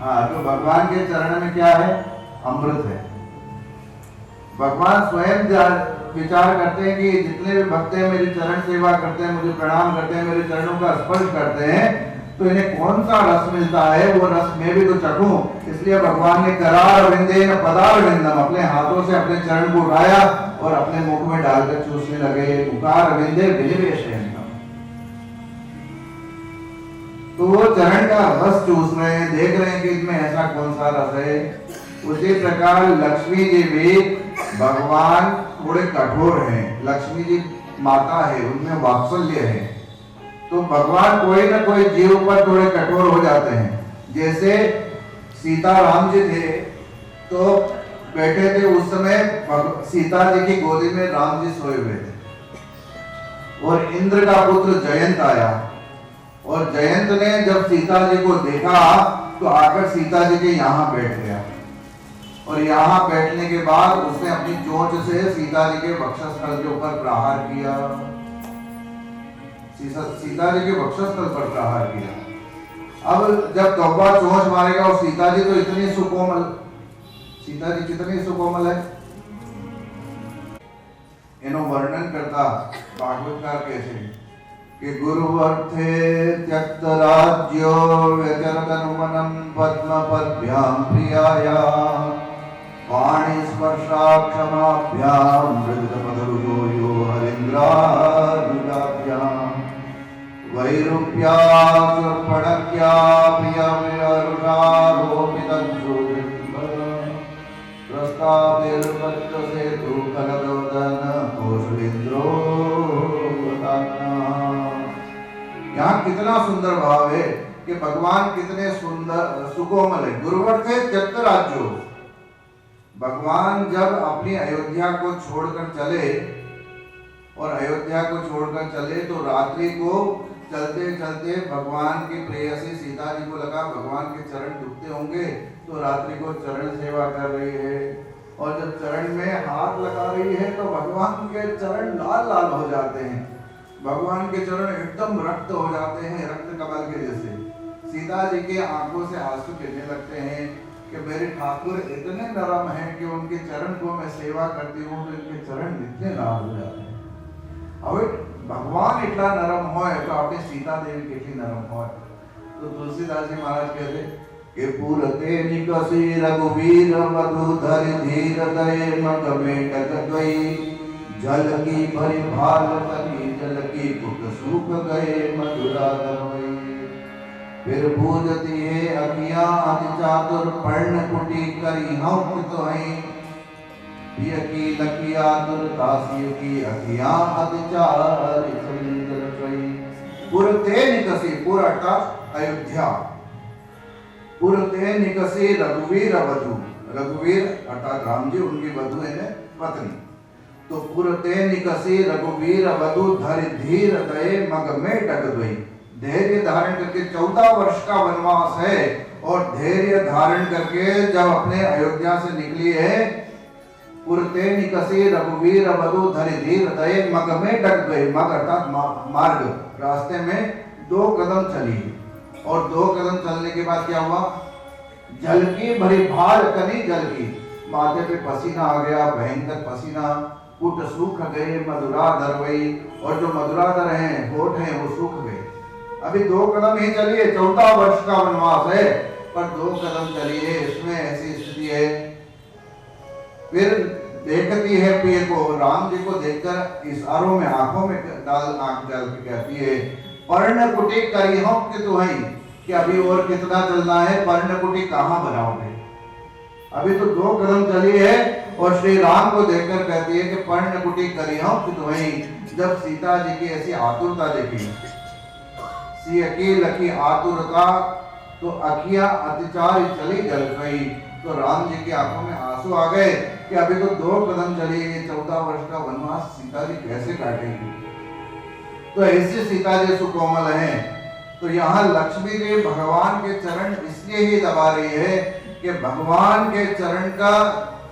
हाँ, तो भगवान के चरण में क्या है? अमृत है। भगवान स्वयं विचार करते हैं कि जितने भी भक्त हैं मेरी चरण सेवा करते हैं, मुझे प्रणाम करते हैं, मेरे चरणों का स्पर्श करते हैं, तो इन्हें कौन सा रस मिलता है, वो रस मैं भी तो चखूं। इसलिए भगवान ने करार विंदेन पदार विंदम, अपने हाथों से अपने चरण को उठाया और अपने मुख में डालकर चूसने लगे। उकार विंदे विनिवेशयन्तम, तो वो चरण का रस चूस रहे हैं, देख रहे हैं कि इसमें ऐसा कौन सा रस है। उसी प्रकार लक्ष्मी जी भी, भगवान थोड़े कठोर हैं, लक्ष्मी जी माता है, उनमें वात्सल्य है, तो भगवान कोई ना कोई जीव पर थोड़े कठोर हो जाते हैं। जैसे सीता राम जी थे तो बैठे थे, उस समय सीता जी की गोदी में राम जी सोए हुए थे और इंद्र का पुत्र जयंत आया, और जयंत ने जब सीता जी को देखा तो आकर सीता जी के यहाँ बैठ गया, और यहाँ बैठने के बाद उसने अपनी चोंच से सीता जी के वक्षस्थल के ऊपर प्रहार किया, सीता जी के वक्षस्थल पर प्रहार किया। अब जब कौवा चोंच मारेगा, और सीता जी तो इतनी सुकोमल, सीता जी कितनी सुकोमल है, इन्हों वर्णन करता भागवतकार कैसे कि गुरुवर्थे त्यक्त राज्यो व्यचरतनुमनं पद्मपद्भ्यां प्रियायां वाणी स्पर्शाक्षमाभ्यां मृदपदरुजो यो हरीन्द्रानुजाभ्यां वैरूप्यासुरपणक्या प्रस्ताविर्पत्यसेतु कलदोदन कौशलेन्द्रो। यहाँ कितना सुंदर भाव है कि भगवान कितने सुंदर सुकोमल है। गुरुवर थे त्यक्त राज्यो, भगवान जब अपनी अयोध्या को छोड़कर चले, और अयोध्या को छोड़कर चले तो रात्रि को चलते चलते भगवान की प्रेयसी सीता जी को लगा भगवान के चरण दुखते होंगे, तो रात्रि को चरण सेवा कर रही है, और जब चरण में हाथ लगा रही है तो भगवान के चरण लाल लाल हो जाते हैं, भगवान के चरण एकदम रक्त हो जाते हैं, रक्त कमल के जैसे। सीता जी के आंखों से आंसू गिरने लगते हैं कि मेरे ठाकुर इतने नरम हैं कि उनके चरण को मैं सेवा करती हूँ तो इनके चरण इतने लाल हो जाते हैं। अब भगवान इतना नरम होए तो अपनी सीता देवी कितनी नरम होए। तो तुलसीदास जी महाराज कहते कि पूरते निकसी रघुवीर मधु धरि धीर दये मग में टकई, जल की भरी भाल तनी जल की पुट सूख गए मधुरा दरवई। फिर बूझती है अखियां अति चातुर पर्ण कुटी करी हम तो हैं, पिय की लकिया दुर्दासियों की अखियां अति चारी सुंदर चई। पुरते निकसी, पुर अर्थात अयोध्या, पुरते निकसी रघुवीर वधु, रघुवीर अर्थात राम जी, उनकी वधु है पत्नी। तो पुरते निकसी रघुवीर वधु धरि धीर दये मग में टक गई, धैर्य धारण करके 14 वर्ष का वनवास है, और धैर्य धारण करके जब अपने अयोध्या से निकली है, पुरते निकसी रघुवीर वधु धरि धीर दये मग में टक गई, मग अर्थात मार्ग, रास्ते में 2 कदम चली, और 2 कदम चलने के बाद क्या हुआ, जल की भरी भाल कनी जल की, माथे पे पसीना आ गया, भयंकर पसीना, पुट सूख गए मधुरा दरवई, और जो मधुराधर हैं होठ हैं वो सूख गए। अभी 2 कदम ही चलिए, 14 वर्ष का वनवास है, पर 2 कदम चलिए, इसमें ऐसी स्थिति है। फिर देखती है प्रिय को, राम जी को देखकर इशारों में आंखों में डाल आंख डाल के कहती है पर्णकुटी करी हम कि तू है, कि अभी और कितना चलना है, पर्णकुटी कहाँ बनाओगे, अभी तो 2 कदम चली है। और श्री राम को देखकर कहती है कि पर्णकुटी करी हम कि तू है। जब सीता जी की ऐसी आतुरता देखी, सी की लकी आतुरता, तो अखियां अतिचार चली जल गई, तो राम जी की आंखों में आंसू आ गए कि अभी तो 2 कदम चली, 14 वर्ष का वनवास सीता जी कैसे काटेंगी। तो ऐसे सीता जी सुकोमल हैं। तो यहाँ लक्ष्मी जी भगवान के चरण इसलिए ही दबा रही है कि भगवान के चरण का,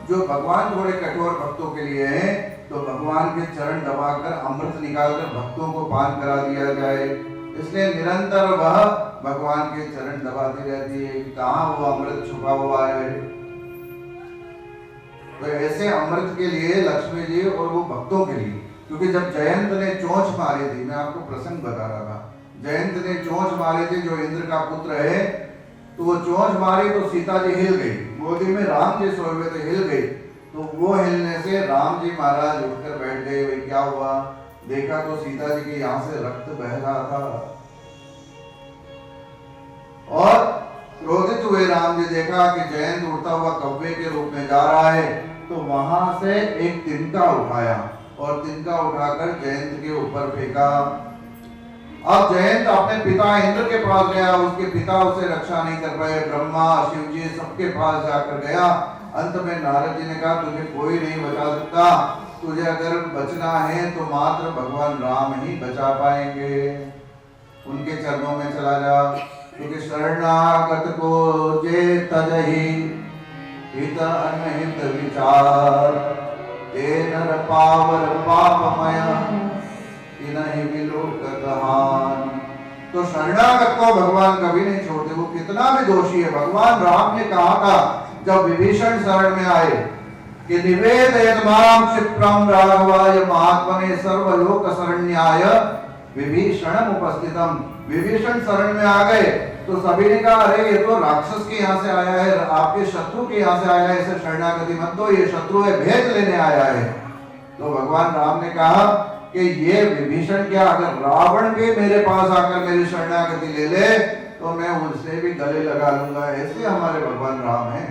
जो भगवान थोड़े कठोर भक्तों के लिए है, तो भगवान के चरण दबाकर अमृत निकालकर भक्तों को पान करा दिया जाए। इसलिए निरंतर वह भगवान के चरण दबाती रहती है कि कहाँ वो अमृत छुपा हुआ है। तो ऐसे अमृत के लिए लक्ष्मी जी और वो भक्तों के लिए, क्योंकि जब जयंत ने चोंच मारी थी, मैं आपको प्रसंग बता रहा था, जयंत ने चोंच मारी थी जो इंद्र का पुत्र है, तो वो चोंच मारी तो सीता जी हिल गई, गोदी में राम जी सोए हुए थे, हिल गई, तो वो हिलने से राम जी महाराज उठकर बैठ गए। भाई क्या हुआ, देखा तो सीता जी के यहाँ से रक्त बह रहा था और क्रोधित हुए राम जी, देखा कि जयंत उड़ता हुआ कौवे के रूप में जा रहा है, तो वहां से एक तिनका उठाया और तिनका उठाकर जयंत के ऊपर फेंका। अब जयंत अपने पिता इंद्र के पास गया, उसके पिता उसे रक्षा नहीं कर पाए, ब्रह्मा शिव जी सबके पास जाकर गया। अंत में नारद जी ने कहा तुझे कोई नहीं बचा सकता, तुझे अगर बचना है तो मात्र भगवान राम ही बचा पाएंगे, उनके चरणों में चला जा, क्योंकि शरणागत को जे तजहि हित अनहित विचार, ते नर पावर पापमय इनहि विलोक कहान। तो शरणागत को भगवान कभी नहीं छोड़ते, वो कितना भी दोषी है। भगवान राम ने कहा था जब विभीषण शरण में आए कि निवेदयत माम क्षिप्रम राघवाय महात्मने सर्वलोक शरण्याय विभीषणम उपस्थितम। विभीषण शरण में आ गए तो सभी ने कहा अरे ये तो राक्षस के यहाँ से आया है, आपके शत्रु के यहाँ से आया है, इसे शरणागति मत दो, ये शत्रु है, भेद लेने आया है। तो भगवान राम ने कहा कि ये विभीषण क्या, अगर रावण भी मेरे पास आकर मेरी शरणागति ले ले तो मैं उनसे भी गले लगा लूंगा। ऐसे हमारे भगवान राम हैं।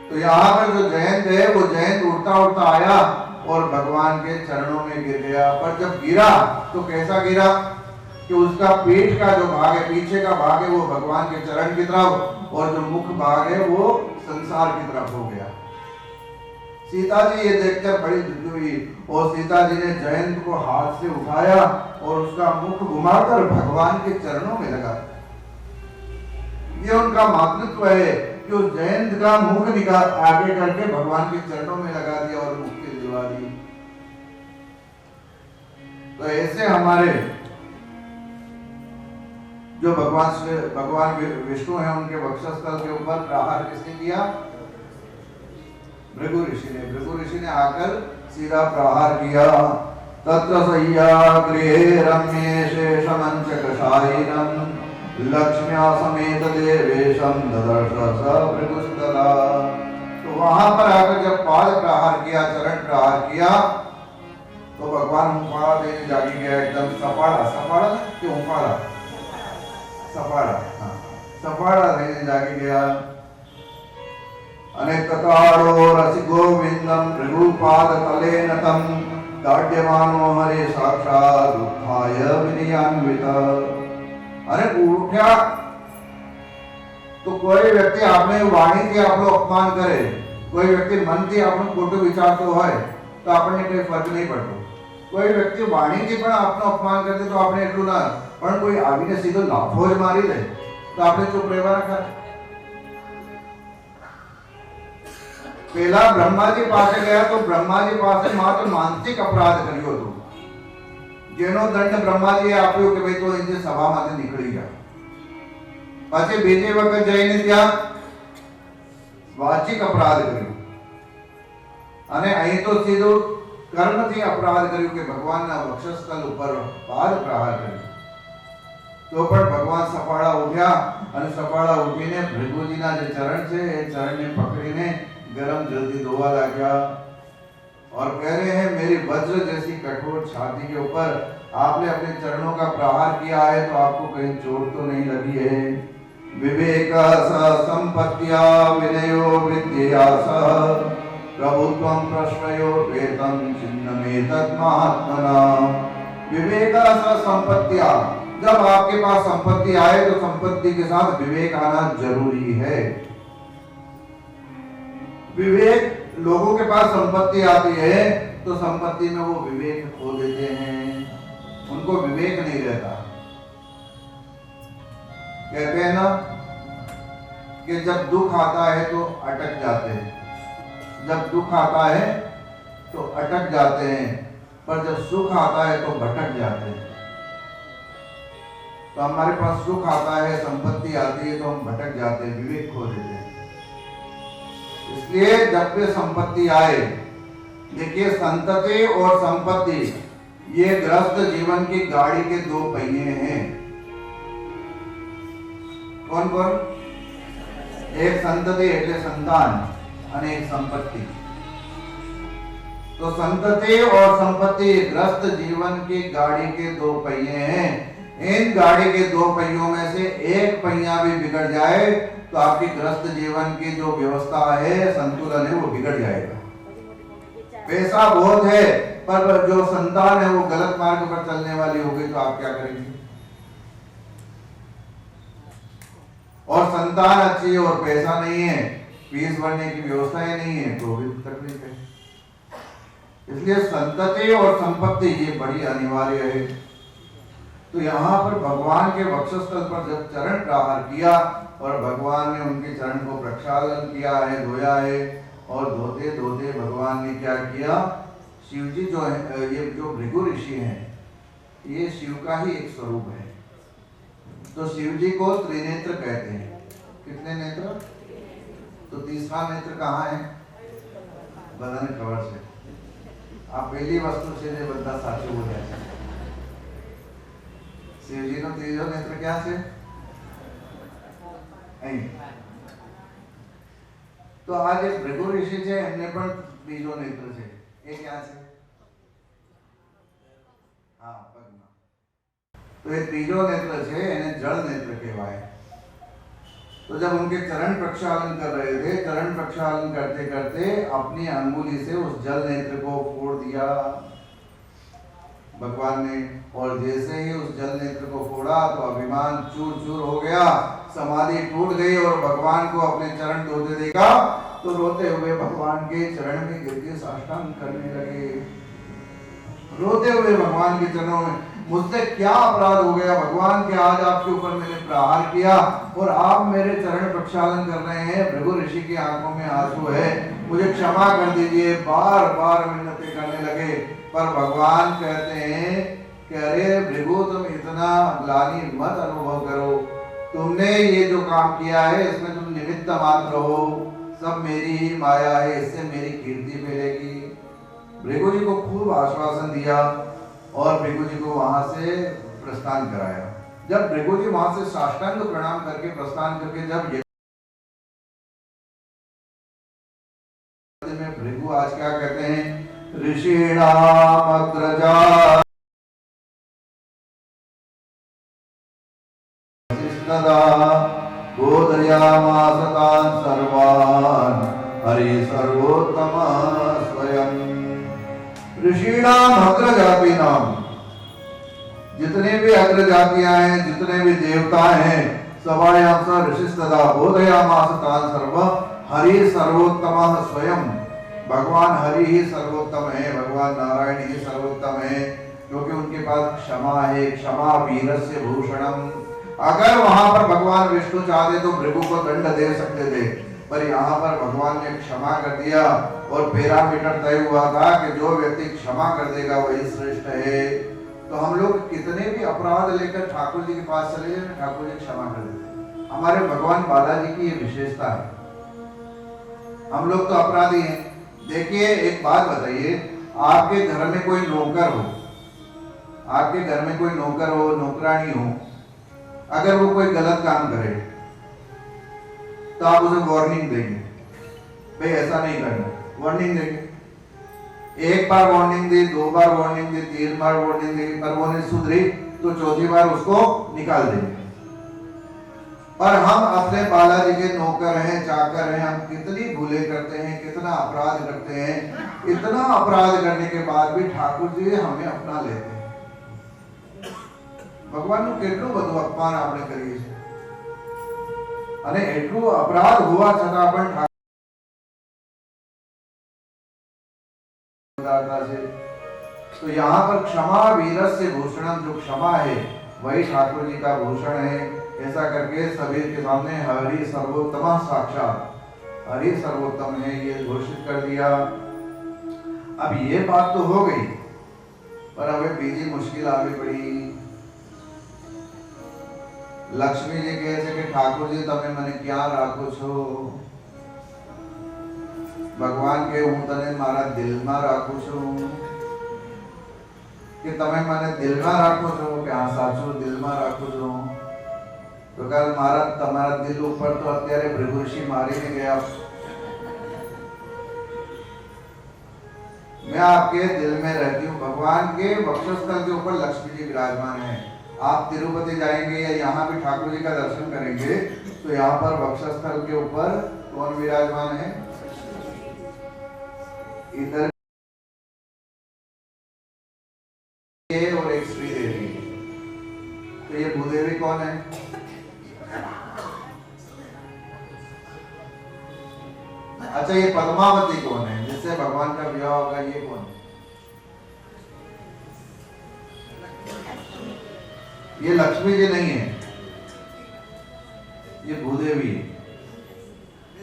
तो यहाँ पर जो जयंत है वो जयंत उड़ता उड़ता आया और भगवान के चरणों में गिर गया। पर जब गिरा तो कैसा गिरा कि उसका पीठ का जो भाग है, पीछे का भाग है, वो भगवान के चरण की तरफ और जो मुख भाग है वो संसार की तरफ हो गया। सीता जी ये देखकर बड़ी दुखी हुई और सीता जी ने जयंत को हाथ से उठाया और उसका मुख घुमाकर भगवान के चरणों में लगा। ये उनका मातृत्व है कि उस जयंत का मुख निकाल आगे करके भगवान के चरणों में लगा दिया और मुक्ति दिलवा दी। तो ऐसे हमारे जो भगवान विष्णु है, उनके वक्षस्थल के ऊपर प्रहार किसने किया? भृगु ऋषि ने। भृगु ऋषि ने आकर सीधा प्रहार किया। तत्र सय्या गृहे रम्ये शेषमंचकशायिनं लक्ष्म्या समेत देवेशं ददर्श स भृगुस्तदा। तो वहां पर आकर जब पाद प्रहार किया, चरण प्रहार किया, तो भगवान हुंफाड़ा देने जागी गया, एकदम सपाड़ा, सपाड़ा कि हुंफाड़ा, सपाड़ा, हाँ सपाड़ा देने जागी गया। अनेकताड़ो रसिगोविंदं भृगुपाद तले नतं दाढ़्यमानो हरे साक्षात् उत्थाय विनयान्वित। अरे उठा तो कोई व्यक्ति आपने वाणी थी आपको अपमान करे, कोई व्यक्ति मन थी आपने खोटो विचार तो है तो आपने कोई फर्क नहीं पड़तो। कोई व्यक्ति वाणी थी पण आपनो अपमान करते तो आपने એટલું ના, પણ કોઈ આવીને સીધો લાફો જ મારી દે તો આપણે ચૂપ રહેવા રાખા। પેલા બ્રહ્માજી પાસે ગયા તો બ્રહ્માજી પાસે માત્ર માનસિક અપરાધ કર્યો હતો, જેનો દંડ બ્રહ્માજીએ આપ્યો કે ભાઈ તો એ સભામાંથી નીકળી જા। પછી બીજી વખત જઈને ત્યાં વાચિક અપરાધ કર્યો અને અહીં તો સીધો કર્મથી અપરાધ કર્યો કે ભગવાનના વક્ષસ્થલ ઉપર પાદ પ્રહાર કર્યો। તો પણ ભગવાન સફાળા ઉઠ્યા અને સફાળા ઉઠીને ભૃગુજીના જે ચરણ છે એ ચરણને પકડીને गरम जल्दी धोवा लगा और कह रहे हैं मेरी वज्र जैसी कठोर छाती के ऊपर आपने अपने चरणों का प्रहार किया है तो आपको कहीं चोट तो नहीं लगी है। विवेक संपत्तिया विनयो विद्या सह प्रभुत्वं प्रश्रयो वेतम चिन्नमेतत् महात्मना। विवेक संपत्तिया, जब आपके पास संपत्ति आए तो संपत्ति के साथ विवेक आना जरूरी है। विवेक, लोगों के पास संपत्ति आती है तो संपत्ति में वो विवेक खो देते हैं, उनको विवेक नहीं रहता। कहते हैं ना कि जब दुख आता है तो अटक जाते हैं, जब दुख आता है तो अटक जाते हैं, पर जब सुख आता है तो भटक जाते हैं। तो हमारे पास सुख आता है, संपत्ति आती है तो हम भटक जाते हैं, विवेक खो देते हैं। इसलिए जब भी संपत्ति आए, देखिए संतति और संपत्ति ये ग्रस्त जीवन की गाड़ी के दो पहिए हैं। कौन कौन? एक संतति એટલે संतान અને एक संपत्ति। तो संतति और संपत्ति ग्रस्त जीवन की गाड़ी के दो पहिए हैं। इन गाड़ी के दो पहियों में से एक पहिया भी बिगड़ जाए तो आपकी ग्रस्त जीवन की जो व्यवस्था है, संतुलन है, वो बिगड़ जाएगा। पैसा बहुत है पर जो संतान है वो गलत मार्ग पर चलने वाली होगी तो आप क्या करेंगे? और संतान अच्छी है और पैसा नहीं है, फीस भरने की व्यवस्था ही नहीं है, तो भी तकलीफ है। इसलिए संतति और संपत्ति ये बड़ी अनिवार्य है। तो यहाँ पर भगवान के वक्षस्थल पर जब चरण प्रहार किया और भगवान ने उनके चरण को प्रक्षालन किया है, धोया है, और धोते धोते भगवान ने क्या किया? शिव जी जो है, ये जो भृगु ऋषि हैं, ये शिव का ही एक स्वरूप है। तो शिव जी को त्रिनेत्र कहते हैं। कितने नेत्र? तो तीसरा नेत्र कहाँ है? बदन कवर से। आप पहली वस्तु से जो बंदा साचो हो जाए। शिव जी नो ત્રીજો नेत्र क्या છે? અહીં। तो आज एक भृगु ऋषि છે, એમને પણ ત્રીજો नेत्र છે। એ क्या છે? हाँ, પગમાં। तो ये ત્રીજો नेत्र છે, એને જળ नेत्र કહેવાય। तो जब उनके चरण प्रक्षालन कर रहे थे, चरण प्रक्षालन करते करते अपनी अंगुली से उस जल नेत्र को फोड़ दिया भगवान ने, और जैसे ही उस जल नेत्र को फोड़ा तो अभिमान चूर चूर हो गया, समाधि टूट गई और भगवान को अपने चरण धोते देखा तो रोते हुए भगवान के चरण में गिर के साष्टांग करने लगे। रोते हुए भगवान के चरणों में, मुझसे क्या अपराध हो गया भगवान के, आज आपके ऊपर मैंने प्रहार किया और आप मेरे चरण प्रक्षालन कर रहे हैं। भृगु ऋषि की आंखों में आंसू है, मुझे क्षमा कर दीजिए। बार बार मिन्नतें करने लगे, पर भगवान कहते हैं कि अरे भृगु, तुम इतना ग्लानि मत अनुभव करो, तुमने ये जो काम किया है इसमें तुम निमित्त मात्र हो, सब मेरी ही माया है, इससे मेरी कीर्ति फैलेगी। भृगु जी को खूब आश्वासन दिया और भृगु जी को वहां से प्रस्थान कराया। जब भृगु जी वहां से साष्टांग प्रणाम करके प्रस्थान करके जब में भृगु आज क्या कहते हैं? ऋषीणाम अग्रजा बोधयामास तान् सर्वान् हरि सर्वोत्तम स्वयं। ऋषीणाम अग्रजातीनाम, जितने भी अग्र जातियां हैं, जितने भी देवता हैं, सवायाम स ऋषिस्तदा बोधयामास तान् सर्व हरि सर्वोत्तम स्वयं। भगवान हरि ही सर्वोत्तम है, भगवान नारायण ही सर्वोत्तम है, क्योंकि उनके पास क्षमा है। क्षमा वीरस्य भूषणम। अगर वहां पर भगवान विष्णु चाहते तो भृगु को दंड दे सकते थे, पर यहाँ पर भगवान ने क्षमा कर दिया और पैरामीटर तय हुआ था कि जो व्यक्ति क्षमा कर देगा वही श्रेष्ठ है। तो हम लोग कितने भी अपराध लेकर ठाकुर जी के पास चले जाए, ठाकुर जी क्षमा कर देते। हमारे भगवान बालाजी की ये विशेषता है। हम लोग तो अपराधी हैं। देखिए एक बात बताइए, आपके घर में कोई नौकर हो, आपके घर में कोई नौकर हो, नौकरानी हो, अगर वो कोई गलत काम करे तो आप उसे वार्निंग देंगे, भाई ऐसा नहीं करना, वार्निंग देंगे। एक बार वार्निंग दी, दो बार वार्निंग दी, तीन बार वार्निंग दी, पर वो नहीं सुधरी तो चौथी बार उसको निकाल देंगे। पर हम अपने बालाजी के नौकर हैं, चाकर हैं, हम कितनी भूलें करते हैं, कितना अपराध करते हैं। इतना अपराध करने के बाद भी ठाकुर जी हमें अपना लेते हैं। ભગવાનનું કેટલું બધું અપમાન આપણે કરીએ છીએ, અને એટલું અપરાધ હોવા છતાં પણ ठाकुर। तो यहाँ पर क्षमा वीरस्य भूषणम, जो क्षमा है वही ठाकुर जी का भूषण है। ऐसा करके सभी के सामने हरि सर्वोत्तम, साक्षात हरि सर्वोत्तम है ये घोषित कर दिया। अब ये बात तो हो गई, पर हमें बीजी मुश्किल आगे पड़ी। लक्ष्मी जी कहे छे कि ठाकुर जी तमे मने क्या राखो छो? भगवान के हूँ तने मारा दिल में राखू छू कि तमे मने दिल में राखो छो कि हाँ साचो दिल में राखो छो? तो कल मारा तमारा दिल ऊपर तो अत्यारे भृगुऋषि मारी ने गया। मैं आपके दिल में रहती हूँ। भगवान के वक्षस्थल के ऊपर लक्ष्मी जी विराजमान है। आप तिरुपति जाएंगे या यहाँ भी ठाकुर जी का दर्शन करेंगे तो यहाँ पर वक्षस्थल के ऊपर कौन विराजमान है? इधर और एक श्री देवी। तो ये भूदेवी कौन है? अच्छा, ये पद्मावती कौन है जिससे भगवान का विवाह होगा? ये कौन है? ये लक्ष्मी जी नहीं है, ये भूदेवी है।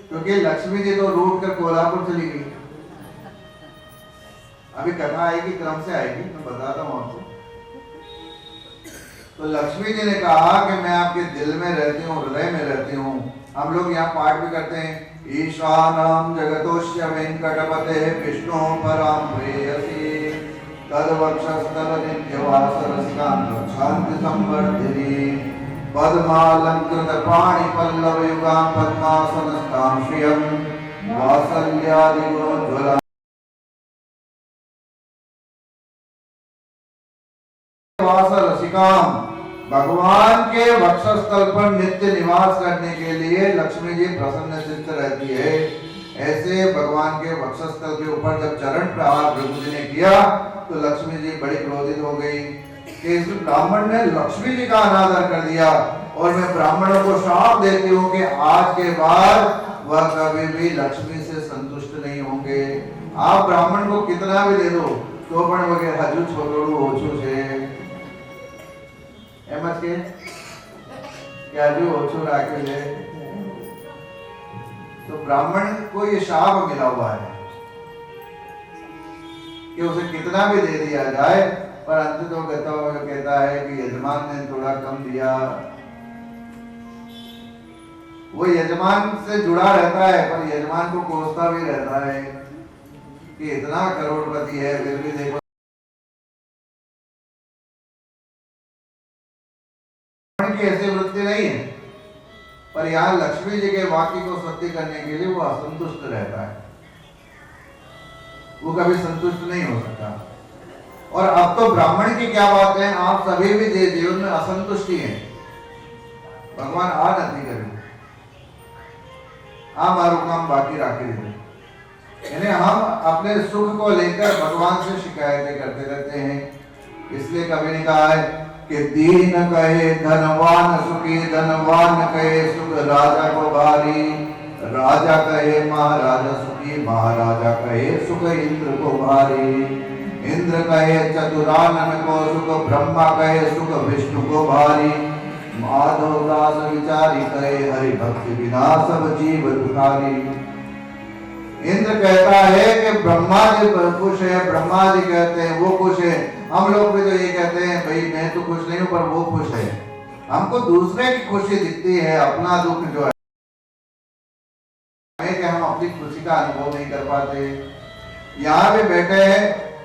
क्योंकि लक्ष्मी जी तो रूट कर कोल्हापुर चली गई। अभी कथा आएगी, क्रम से आएगी, मैं बताता हूँ आपको। तो लक्ष्मी जी ने कहा कि मैं आपके दिल में रहती हूँ, हृदय में रहती हूँ। हम लोग यहाँ पाठ भी करते हैं, ईशानां जगतोस्य वेंकटपते विष्णु परां प्रेयसी तद्वक्षस्थल नित्यवासरसिकां शांति संवर्धिनी पद्मालंकृत पाणि पल्लव युगां पद्मासनस्तां श्रियं वात्सल्यादि गुणोज्ज्वला वासरसिकां। भगवान के वक्षस्थल पर नित्य निवास करने के लिए लक्ष्मी जी प्रसन्न चित्त रहती है। ऐसे भगवान के वक्षस्थल के ऊपर जब चरण प्रहार भृगु जी ने किया तो लक्ष्मी जी बड़ी क्रोधित हो गई कि इस ब्राह्मण ने लक्ष्मी जी का अनादर कर दिया और मैं ब्राह्मणों को श्राप देती हूँ कि आज के बाद वह कभी भी लक्ष्मी से संतुष्ट नहीं होंगे। आप ब्राह्मण को कितना भी दे दो तो पण वगैरह हजू छोड़ू ओछू छे एम ज के क्या जो ओछू राखे ले। तो ब्राह्मण को ये शाप मिला हुआ है कि उसे कितना भी दे दिया जाए पर अंत तो कहता है कि यजमान ने थोड़ा कम दिया। वो यजमान से जुड़ा रहता है पर यजमान को कोसता भी रहता है कि इतना करोड़पति है फिर भी देखो। की ऐसी वृत्ति नहीं है पर यहाँ लक्ष्मी जी के वाक्य को सत्य करने के लिए वो असंतुष्ट रहता है, वो कभी संतुष्ट नहीं हो सकता। और अब तो ब्राह्मण की क्या बात है, आप सभी भी जीवन में असंतुष्टि है। भगवान आ नहीं करे आ मारू काम बाकी राखी दे, यानी हम अपने सुख को लेकर भगवान से शिकायतें करते रहते हैं। इसलिए कभी ने कहा है कि दीन कहे धनवान सुखी, धनवान कहे सुख राजा को भारी, राजा कहे महाराजा सुखी, महाराजा कहे सुख इंद्र को भारी, इंद्र कहे चतुरानन को सुख, ब्रह्मा कहे सुख विष्णु को भारी, माधव दास विचारी कहे हरि भक्ति बिना सब जीव दुखारी। इंद्र कहता है कि ब्रह्मा जी खुश है, ब्रह्मा जी कहते हैं वो खुश है। हम लोग भी तो ये कहते हैं भाई मैं तो खुश नहीं हूं पर वो खुश है। हमको दूसरे की खुशी दिखती है, अपना दुख जो है कि हम अपनी खुशी का अनुभव नहीं कर पाते। यहाँ भी बैठे हैं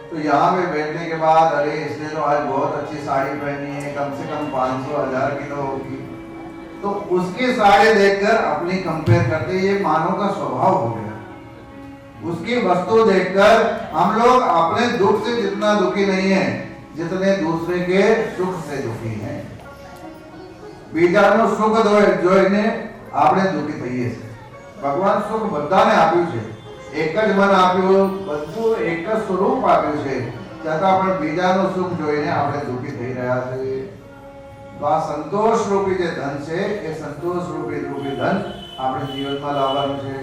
तो यहाँ पे बैठने के बाद अरे इसने तो आज बहुत अच्छी साड़ी पहनी है, कम से कम 500-1000 की तो होगी, तो उसकी साड़ी देखकर अपनी कंपेयर करते, ये मानव का स्वभाव हो गया। उसकी वस्तु देखकर हम लोग अपने दुख से जितना दुखी नहीं है जितने दूसरे के सुख से दुखी हैं। બીજાનું સુખ જોઈને આપણે દુખી થઈએ છીએ। ભગવાન સુખ બધાને આપ્યું છે, એક જ મન આપ્યું, બધું એક જ સ્વરૂપ આપ્યું છે, છતાં પણ બીજાનું સુખ જોઈને આપણે દુખી થઈ રહ્યા છે। તો આ સંતોષ રૂપી જે ધન છે એ સંતોષ રૂપી ધન આપણે જીવનમાં લાવવાનું છે।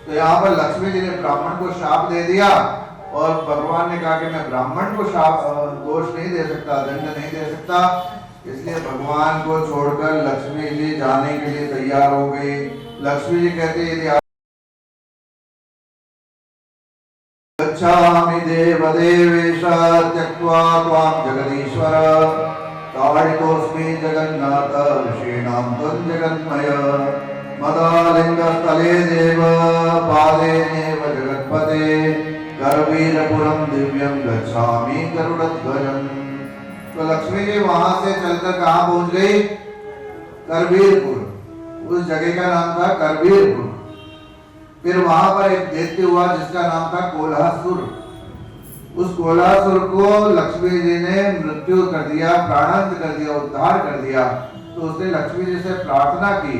तो यहाँ पर लक्ष्मी जी ने ब्राह्मण को शाप दे दिया और भगवान ने कहा कि मैं ब्राह्मण को शाप दोष नहीं दे सकता, दंड नहीं दे सकता। इसलिए भगवान को छोड़कर लक्ष्मी जी जाने के लिए तैयार हो गई। लक्ष्मी जी कहते यदि गच्छामि देवदेवेश त्यक्त्वा त्वां जगदीश्वर ताडितोऽस्मि जगन्नाथ ऋषीणां त्वं जगन्मय मदालिङ्गस्थले देव पादेनेव जगत्पते करवीरपुरं दिव्यं गच्छामि गरुडध्वजम्। तो लक्ष्मी जी वहां से चलकर कहाँ पहुंच गई? करवीरपुर। उस जगह का नाम था करवीरपुर। फिर वहां पर एक दैत्य हुआ जिसका नाम था कोल्हासुर। उस कोल्हासुर को लक्ष्मी जी ने मृत्यु कर दिया, प्राणांत कर दिया, उद्धार कर दिया। तो उसने लक्ष्मी जी से प्रार्थना की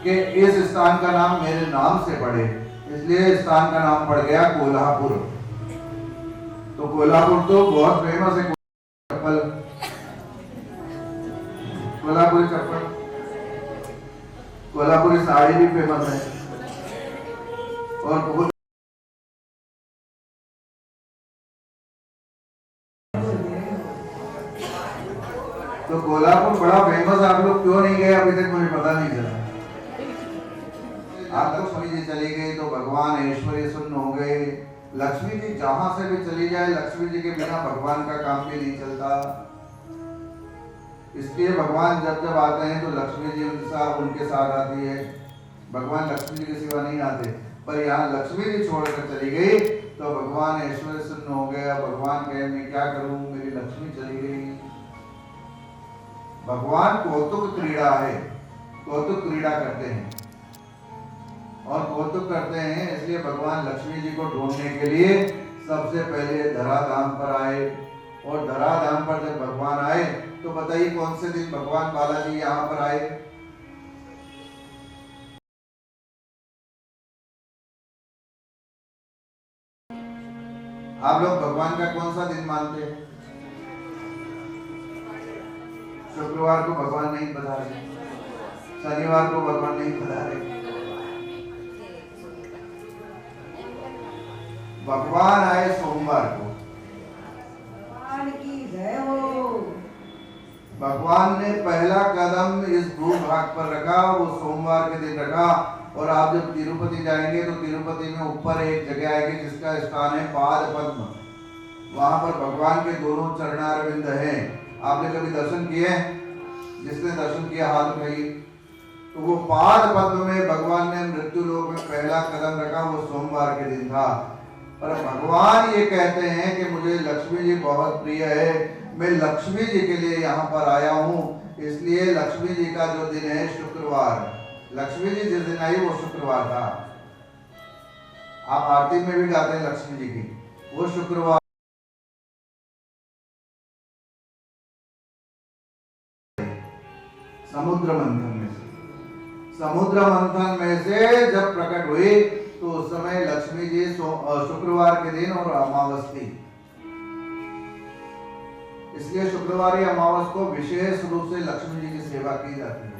कि इस स्थान का नाम मेरे नाम से पड़े, इसलिए इस स्थान का नाम पड़ गया कोल्हापुर। तो कोल्हापुर तो बहुत फेमस है। चप्पल, कोल्हापुरी चप्पल, कोल्हापुरी साड़ी भी फेमस है और बहुत तो कोल्हापुर बड़ा फेमस। आप लोग क्यों नहीं गए अभी तक मुझे पता नहीं चला। आप लक्ष्मी जी चली गई तो भगवान ऐश्वर्य शून्य हो गए। लक्ष्मी जी जहां से भी चली जाए, लक्ष्मी जी के बिना भगवान का काम भी नहीं चलता। इसलिए भगवान जब जब आते हैं तो लक्ष्मी जी उनके साथ आती है। भगवान लक्ष्मी जी के सिवा नहीं आते। पर यहाँ लक्ष्मी जी छोड़कर चली गई तो भगवान ऐश्वर्य शून्य हो गया। भगवान कहे मैं क्या करूं, मेरी लक्ष्मी चली गई। भगवान कौतुक क्रीड़ा है, कौतुक क्रीड़ा करते हैं और कौतुक करते हैं। इसलिए भगवान लक्ष्मी जी को ढूंढने के लिए सबसे पहले धराधाम पर आए। और धराधाम पर जब भगवान आए तो बताइए कौन से दिन भगवान बालाजी यहाँ पर आए? आप लोग भगवान का कौन सा दिन मानते हैं? शुक्रवार को भगवान नहीं पधारे, शनिवार को भगवान नहीं पधारे। भगवान आए सोमवार को। भगवान की जय हो। भगवान ने पहला कदम इस भूभाग पर रखा, वो सोमवार के दिन रखा। और आप जब तिरुपति जाएंगे तो तिरुपति में ऊपर एक जगह आएगी जिसका स्थान है पाद पद्म। वहां पर भगवान के दोनों चरणारविंद हैं। आपने कभी दर्शन किए? जिसने दर्शन किया हाथ उठाइए। तो वो पाद पद्म में भगवान ने मृत्यु लोक में पहला कदम रखा, वो सोमवार के दिन था। पर भगवान ये कहते हैं कि मुझे लक्ष्मी जी बहुत प्रिय है, मैं लक्ष्मी जी के लिए यहाँ पर आया हूँ। इसलिए लक्ष्मी जी का जो दिन है शुक्रवार, लक्ष्मी जी जिस दिन आई वो शुक्रवार था। आप आरती में भी गाते हैं लक्ष्मी जी की, वो शुक्रवार। समुद्र मंथन में से जब प्रकट हुई तो उस समय लक्ष्मी जी शुक्रवार के दिन और अमावस थी। इसलिए शुक्रवार या अमावस को विशेष रूप से लक्ष्मी जी की सेवा की जाती है।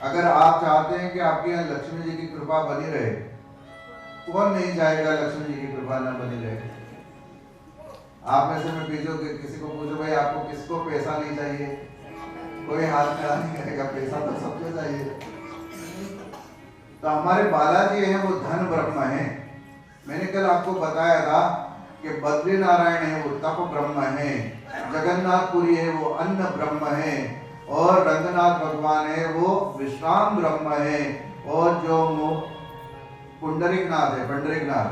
अगर आप चाहते हैं कि आपके यहाँ लक्ष्मी जी की कृपा बनी रहे, कौन नहीं चाहेगा लक्ष्मी जी की कृपा न बनी रहे? आप में से मैं पूछो कि किसी को पूछो भाई आपको किसको पैसा नहीं चाहिए, कोई हाथ खड़ा नहीं करेगा। पैसा तो सबको चाहिए। तो हमारे बालाजी हैं वो धन ब्रह्म है। मैंने कल आपको बताया था कि बद्री नारायण है वो तप ब्रह्म है, जगन्नाथपुरी है वो अन्न ब्रह्म है, और रंगनाथ भगवान है वो विश्राम ब्रह्म है, और जो पुंडरीकनाथ है, पंडरीकनाथ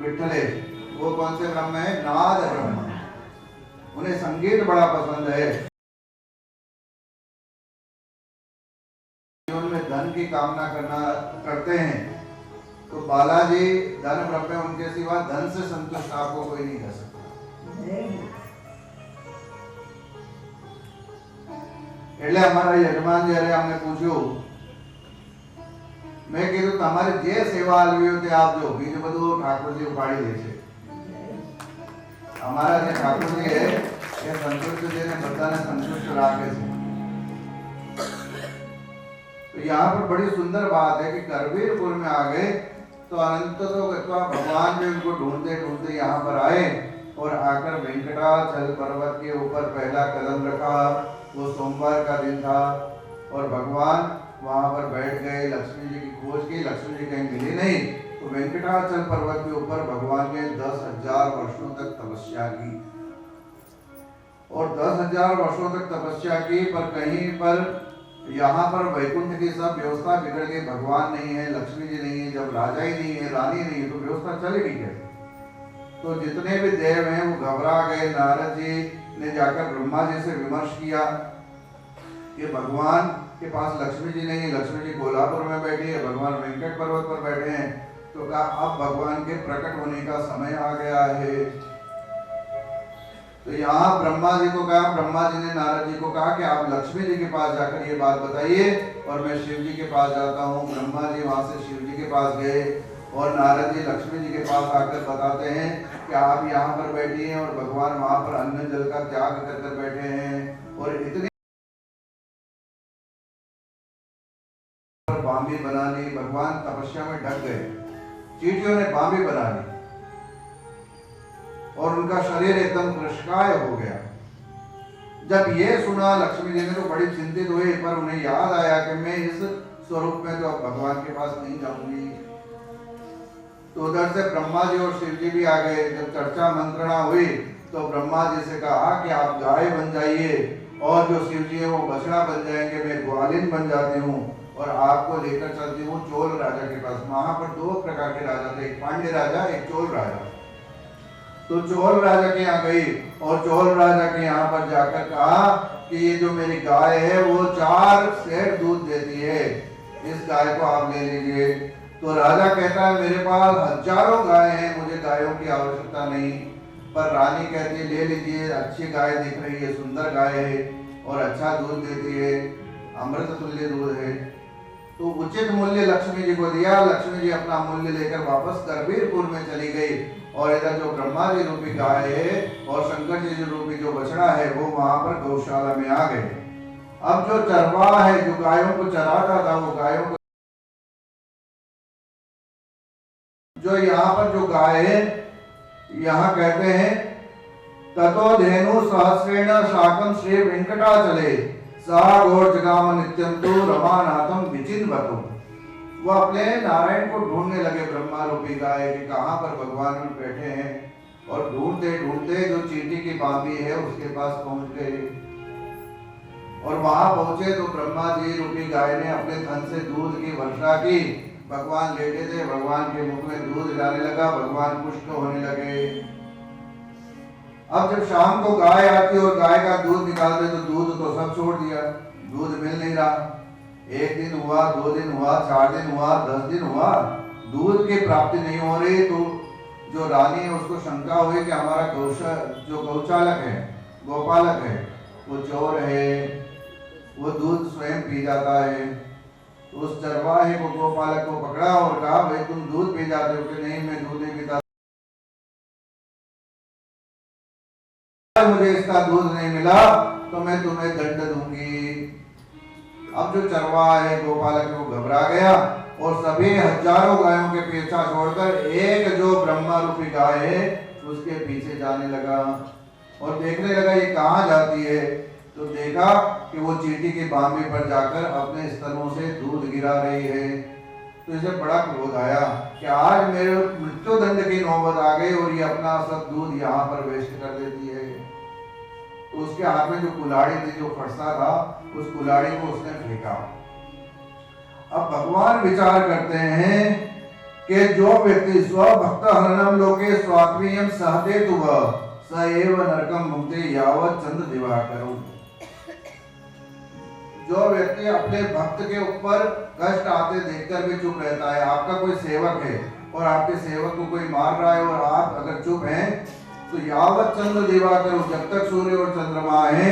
विठले, वो कौन से ब्रह्म है? नाद ब्रह्म। उन्हें संगीत बड़ा पसंद है। जीवन में धन की कामना करते हैं तो बालाजी धन ब्रह्म, उनके सिवा धन से संतुष्ट आपको कोई नहीं कर सकता। એટલે અમારા યજમાન જ્યારે અમને પૂછ્યું, મેં કીધું તમારે જે સેવા આલવી હોય તે આપજો, બીજું બધું ઠાકોરજી ઉપાડી દે છે। અમારા જે ઠાકોરજી છે એ સંતુષ્ટ છે ને બધાને સંતુષ્ટ રાખે છે। तो यहाँ पर बड़ी सुंदर बात है कि करवीरपुर में आ गए तो अनंत तो भगवान भी उनको ढूंढते ढूंढते यहाँ पर आए और आकर वेंकटाचल पर्वत के ऊपर पहला कदम रखा। वो सोमवार का दिन था और भगवान वहां पर बैठ गए। लक्ष्मी जी की खोज की, लक्ष्मी जी कहीं मिली नहीं तो वेंकटाचल पर्वत के ऊपर भगवान ने 10,000 वर्षों तक तपस्या की और 10,000 वर्षों तक तपस्या की, पर कहीं पर यहाँ पर वैकुंठ की सब व्यवस्था बिगड़ गई। भगवान नहीं है, लक्ष्मी जी नहीं है, जब राजा ही नहीं है, रानी नहीं है, तो व्यवस्था चलेगी कैसे? तो जितने भी देव हैं वो घबरा गए। नारद जी ने जाकर ब्रह्मा जी से विमर्श किया कि भगवान के पास लक्ष्मी जी नहीं है, लक्ष्मी जी कोल्हापुर में बैठी है, भगवान वेंकट पर्वत पर बैठे हैं। तो कहा अब भगवान के प्रकट होने का समय आ गया है। तो यहाँ ब्रह्मा जी को कहा, ब्रह्मा जी ने नारद जी को कहा कि आप लक्ष्मी जी के पास जाकर ये बात बताइए और मैं शिव जी के पास जाता हूँ। ब्रह्मा जी वहां से शिव जी के पास गए और नारद जी लक्ष्मी जी के पास आकर बताते हैं कि आप यहाँ पर बैठी हैं और भगवान वहां पर अन्न जल का त्याग कर कर बैठे हैं। और इतनी बांबी बना ली, भगवान तपस्या में ढक गए, चींटियों ने बांबी बना ली और उनका शरीर एकदम कृशकाय हो गया। जब ये सुना लक्ष्मी जी ने तो बड़ी चिंतित हुई, पर उन्हें याद आया कि मैं इस स्वरूप में तो अब भगवान के पास नहीं जाऊंगी। तो उधर से ब्रह्मा जी और शिव जी भी आ गए। जब चर्चा मंत्रणा हुई तो ब्रह्मा जी से कहा कि आप गाय बन जाइए और जो शिव जी है वो बछड़ा बन जाएंगे, मैं ग्वालिन बन जाती हूँ और आपको लेकर चलती हूँ चोल राजा के पास। वहां पर दो प्रकार के राजा थे, एक पांड्य राजा, एक चोल राजा। तो चोल राजा के यहाँ गई और चोल राजा के यहाँ पर जाकर कहा कि ये जो मेरी गाय है वो 4 सेर दूध देती है, इस गाय को आप ले लीजिए। तो राजा कहता है मेरे पास हजारों गाय हैं, मुझे गायों की आवश्यकता नहीं। पर रानी कहती है ले लीजिए, अच्छी गाय दिख रही है, सुंदर गाय है और अच्छा दूध देती है, अमृत तुल्य दूध है। तो उचित मूल्य लक्ष्मी जी को दिया। लक्ष्मी जी अपना मूल्य लेकर वापस करबीरपुर में चली गई और इधर जो ब्रह्मा जी रूपी गाय है और शंकर जी रूपी जो बछड़ा है वो वहां पर गौशाला में आ गए। अब जो चरवाहा है जो गायों को चराता था वो गायों को, जो यहाँ पर जो गाय है यहाँ कहते हैं ततो धेनु सहस्रेण शाकम श्री वेंकटाचले सा घोर जगाम नित्यम तो रमानाथम विचिन्वतु। वो अपने नारायण को ढूंढने लगे, ब्रह्मा रूपी गाय के कहां पर भगवान बैठे हैं। और ढूंढते ढूंढते जो चींटी की बांबी है उसके पास पहुंच गए और वहां पहुंचे तो ब्रह्मा जी रूपी गाय ने अपने थन से दूध की वर्षा की। भगवान लेटे थे, भगवान के मुख में दूध जाने लगा, भगवान पुष्ट होने लगे। अब जब शाम को गाय आती और गाय का दूध निकालते तो दूध तो सब छोड़ दिया, दूध मिल नहीं रहा। 1 दिन हुआ, 2 दिन हुआ, 4 दिन हुआ, 10 दिन हुआ, दूध की प्राप्ति नहीं हो रही। तो जो रानी है उसको शंका हुई कि हमारा जो गौचालक है, गोपालक है, वो चोर है, वो दूध स्वयं पी जाता है। तो उस चरवाहे को, गोपालक को पकड़ा और कहा भाई तुम दूध पी जाते हो कि नहीं, मैं दूध नहीं पीता, मुझे इसका दूध नहीं मिला तो मैं तुम्हें दंड दूंगी। अब जो चरवाहा है, गोपालक है, वो घबरा गया और सभी हजारों गायों के पीछा छोड़कर एक जो ब्रह्मा रूपी गाय है उसके पीछे जाने लगा और देखने लगा ये कहाँ जाती है। तो देखा कि वो चींटी की बांबी पर जाकर अपने स्तनों से दूध गिरा रही है। तो इसे बड़ा क्रोध आया कि आज मेरे मृत्यु दंड की नौबत आ गई और ये अपना सब दूध यहाँ पर वेस्ट कर देती है। तो उसके हाथ में जो कुल्हाड़ी थी, जो फरसा था, उस कुल्हाड़ी को उसने फेंका। अब भगवान विचार करते हैं कि जो व्यक्ति स्वभक्त हरणम लोके स्वात्मीयम सहते तुव स एव नरकम मुक्ते यावत चंद्र दिवाकरु। जो व्यक्ति अपने भक्त के ऊपर कष्ट आते देखकर भी चुप रहता है, आपका कोई सेवक है और आपके सेवक को कोई मार रहा है और आप अगर चुप हैं तो यावत चंद्र दिवाकर, जब तक सूर्य और चंद्रमा है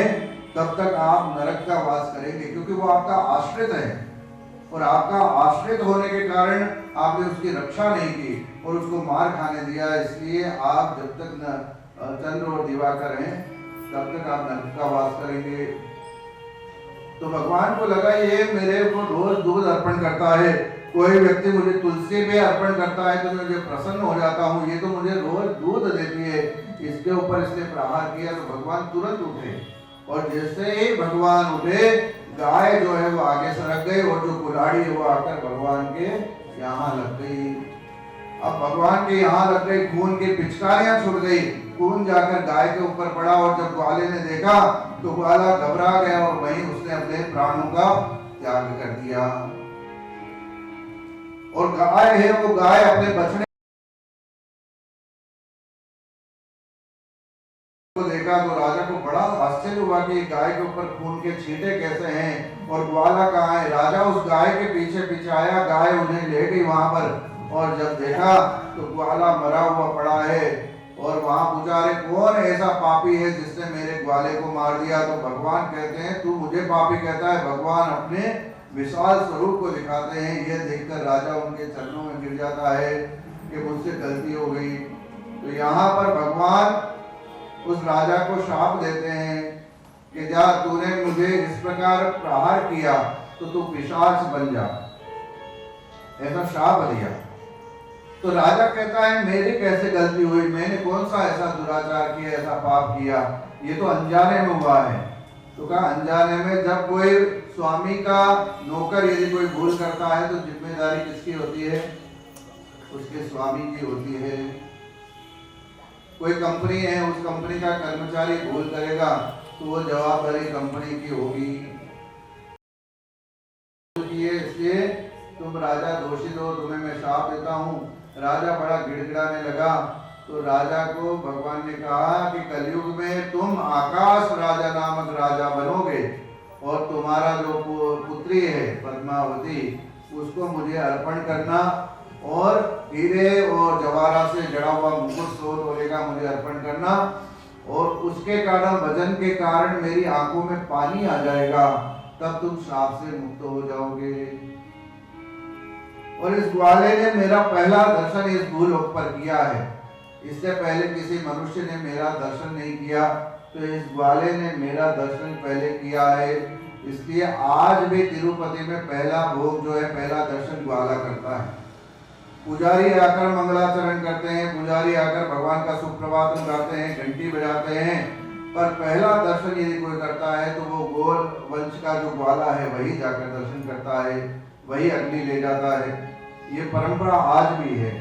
तब तक आप नरक का वास करेंगे, क्योंकि वो आपका आश्रित है और आपका आश्रित होने के कारण आपने उसकी रक्षा नहीं की और उसको मार खाने दिया। इसलिए आप जब तक चंद्र और दिवाकर हैं तब तक आप नरक का वास करेंगे। तो भगवान को लगा ये मेरे को रोज दूध अर्पण करता है, कोई व्यक्ति मुझे तुलसी पे अर्पण करता है तो मैं मुझे प्रसन्न हो जाता हूँ, ये तो मुझे रोज दूध देती है, इसके ऊपर इसने प्रहार किया। तो भगवान तुरंत उठे और जैसे ही भगवान उठे गाय जो है वो आगे सरक गई और जो कुल्हाड़ी है वो आकर भगवान के यहाँ लग गई। अब भगवान के यहाँ लग गई, खून की पिचकारियां छुट गई, खून जाकर गाय के ऊपर पड़ा और जब ग्वाले ने देखा तो ग्वाला घबरा गया और वहीं उसने अपने प्राणों का त्याग कर दिया। और गाय है वो गाय अपने बछड़े को देखा तो राजा को बड़ा आश्चर्य हुआ कि गाय के ऊपर खून के छींटे कैसे हैं और ग्वाला कहाँ है। राजा उस गाय के पीछे पीछे आया, गाय उन्हें ले गई वहां पर और जब देखा तो ग्वाला मरा हुआ पड़ा है और वहां पूछा अरे कौन ऐसा पापी है जिसने मेरे ग्वाले को मार दिया। तो भगवान कहते हैं तू मुझे पापी कहता है। भगवान अपने विशाल स्वरूप को दिखाते हैं। यह देखकर राजा उनके चरणों में गिर जाता है कि मुझसे गलती हो गई। तो यहाँ पर भगवान उस राजा को शाप देते हैं कि जा तूने मुझे इस प्रकार प्रहार किया तो तू पिशाच बन जा, ऐसा शाप दिया। तो राजा कहता है मेरी कैसे गलती हुई, मैंने कौन सा ऐसा दुराचार किया, ऐसा पाप किया, ये तो अनजाने में हुआ है। तो कहा अनजाने में जब कोई स्वामी का नौकर यदि कोई भूल करता है तो जिम्मेदारी किसकी होती है, उसके स्वामी की होती है। कोई कंपनी है, उस कंपनी का कर्मचारी भूल करेगा तो वो जवाबदारी कंपनी की होगी। इसलिए तुम राजा दोषित हो, तुम्हें मैं शाप देता हूँ। राजा बड़ा गिड़गिड़ाने लगा। तो राजा को भगवान ने कहा कि कलयुग में तुम आकाश राजा नामक राजा बनोगे और तुम्हारा जो पुत्री है पद्मावती उसको मुझे अर्पण करना और हीरे और जवाहरात से जड़ा हुआ मुकुट सोने का मुझे अर्पण करना और उसके कारण भजन के कारण मेरी आंखों में पानी आ जाएगा, तब तुम शाप से मुक्त हो जाओगे। और इस ग्वाले ने मेरा पहला दर्शन इस भूलोक पर किया है। इससे पहले किसी मनुष्य ने मेरा दर्शन नहीं किया, तो इस ग्वाले ने मेरा दर्शन पहले किया है। इसलिए आज भी तिरुपति में पहला भोग जो है, पहला दर्शन ग्वाला करता है। पुजारी आकर मंगलाचरण करते हैं, पुजारी आकर भगवान का सुप्रभात गाते हैं, घंटी बजाते हैं, पर पहला दर्शन यदि कोई करता है तो वो गोल वंश का जो ग्वाला है वही जाकर दर्शन करता है, वही अग्नि ले जाता है। ये परंपरा आज भी है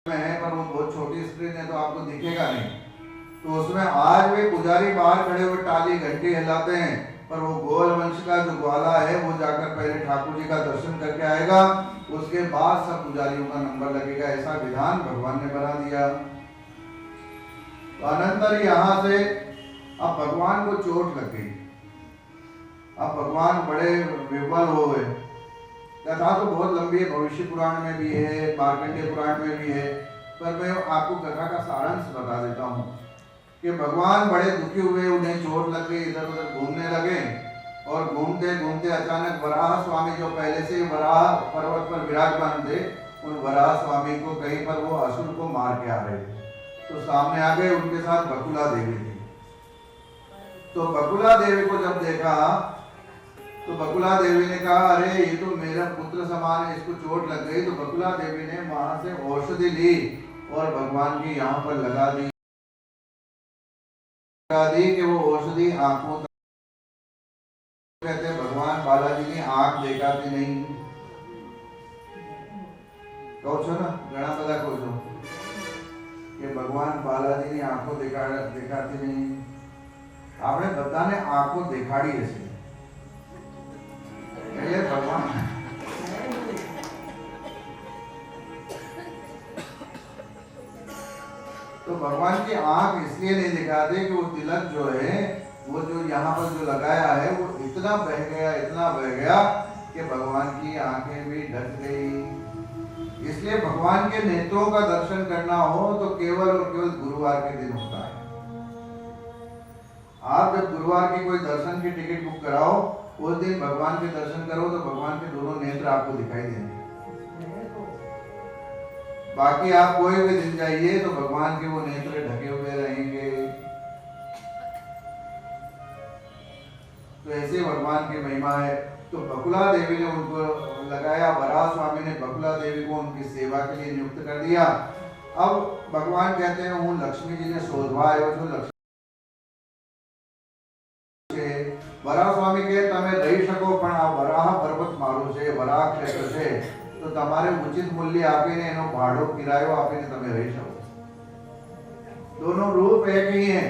पर वो बहुत छोटी स्क्रीन है तो आपको दिखेगा नहीं। तो उसमें आज भी पुजारी बाहर खड़े हुए टाली घंटी हिलाते हैं, पर वो गोल वंश का जो ग्वाला है वो जाकर पहले ठाकुर जी का दर्शन करके आएगा, उसके बाद सब पुजारियों का नंबर लगेगा। ऐसा विधान भगवान ने बना दिया। तो अनंतर यहाँ से अब भगवान को चोट लग गई। अब भगवान बड़े विह्वल हो गए। कथा तो बहुत लंबी है, भविष्य पुराण में भी है, मार्कंडेय पुराण में भी है, पर मैं आपको कथा का सारांश बता देता हूँ कि भगवान बड़े दुखी हुए, उन्हें चोट लग गई, इधर उधर घूमने लगे और घूमते घूमते अचानक वराह स्वामी जो पहले से वराह पर्वत पर विराजमान थे, उन वराह स्वामी को कहीं पर वो असुर को मार के आ रहे थे, तो सामने आ गए। उनके साथ बकुला देवी थी। तो बकुला देवी को जब देखा तो बकुला देवी ने कहा अरे ये तो मेरा पुत्र समान है, इसको चोट लग गई। तो बकुला देवी ने वहां से औषधि ली और भगवान की यहाँ पर लगा दी कि वो औषधि आंखों तक। कहते भगवान बालाजी की आंख देखाती नहीं। કહો છો ને ઘણા બધા કહો છો કે ભગવાન બાલાજીની આંખો દેખાતી નહીં। આપણે બધાને આંખો દેખાડી હશે એટલે ભગવાન तो भगवान की आंख इसलिए नहीं दिखाते कि वो तिलक जो है वो जो यहाँ पर जो लगाया है वो इतना बह गया कि भगवान की आंखें भी ढक गई। इसलिए भगवान के नेत्रों का दर्शन करना हो तो केवल और केवल गुरुवार के दिन होता है। आप जब गुरुवार की कोई दर्शन की टिकट बुक कराओ, उस दिन भगवान के दर्शन करो तो भगवान के दोनों नेत्र आपको दिखाई देंगे। बाकी आप कोई भी दिन जाइए तो भगवान के वो नेत्र ढके हुए रहेंगे। तो ऐसे भगवान की महिमा है। तो बकुला देवी ने उनको लगाया, वराह स्वामी ने बकुला देवी को उनकी सेवा के लिए नियुक्त कर दिया। अब भगवान कहते हैं हूँ लक्ष्मी जी ने शोधवायो जो लक्ष्मी वराह स्वामी के તમે રહી શકો પણ આ વરાહ પર્વત મારો છે, વરાહ ક્ષેત્ર છે, તો तो તમારે ઉચિત મૂલ્ય આપીને એનો ભાડો કિરાયો આપીને તમે રહી શકો। दोनों रूप एक ही हैं,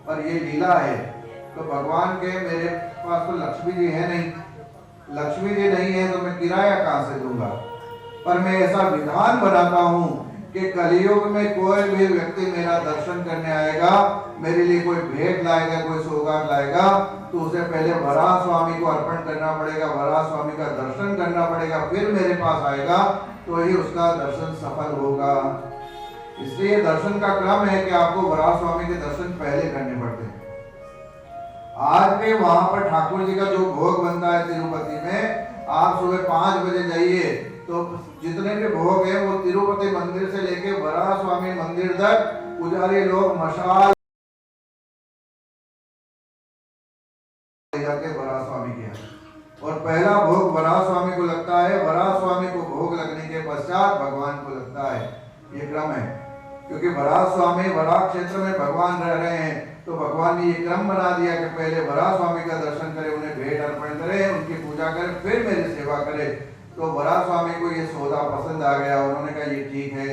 पर ये लीला है। तो भगवान के मेरे पास तो लक्ष्मी जी है नहीं, लक्ष्मी जी नहीं है तो मैं किराया कहाँ से दूंगा। पर मैं ऐसा विधान बनाता हूँ कि कलयुग में कोई भी व्यक्ति मेरा दर्शन करने आएगा, मेरे लिए कोई भेंट लाएगा, कोई सौगात लाएगा, तो उसे पहले वराह स्वामी को अर्पण करना पड़ेगा, वराह स्वामी का दर्शन करना पड़ेगा, फिर मेरे पास आएगा, तो ही उसका दर्शन सफल होगा। इसलिए दर्शन का क्रम है कि आपको वराह स्वामी के दर्शन पहले करने पड़ते हैं। आज भी वहां पर ठाकुर जी का जो भोग बनता है तिरुपति में, आप सुबह 5 बजे जाइए तो जितने भी भोग है वो तिरुपति मंदिर से लेके वराह स्वामी मंदिर तक पुजारी लोग मशाल जाके वराह स्वामी के यहाँ, और पहला भोग वराह स्वामी को लगता है। वराह स्वामी को भोग लगने के पश्चात भगवान को लगता है। ये क्रम है, क्योंकि वराह स्वामी वराह क्षेत्र में भगवान रह रहे हैं, तो भगवान ने ये क्रम बना दिया कि पहले वराह स्वामी का दर्शन करें, उन्हें भेंट अर्पण करें, उनकी पूजा करें, फिर मेरी सेवा करें। तो वराह स्वामी को ये सौदा पसंद आ गया, उन्होंने कहा ये ठीक है,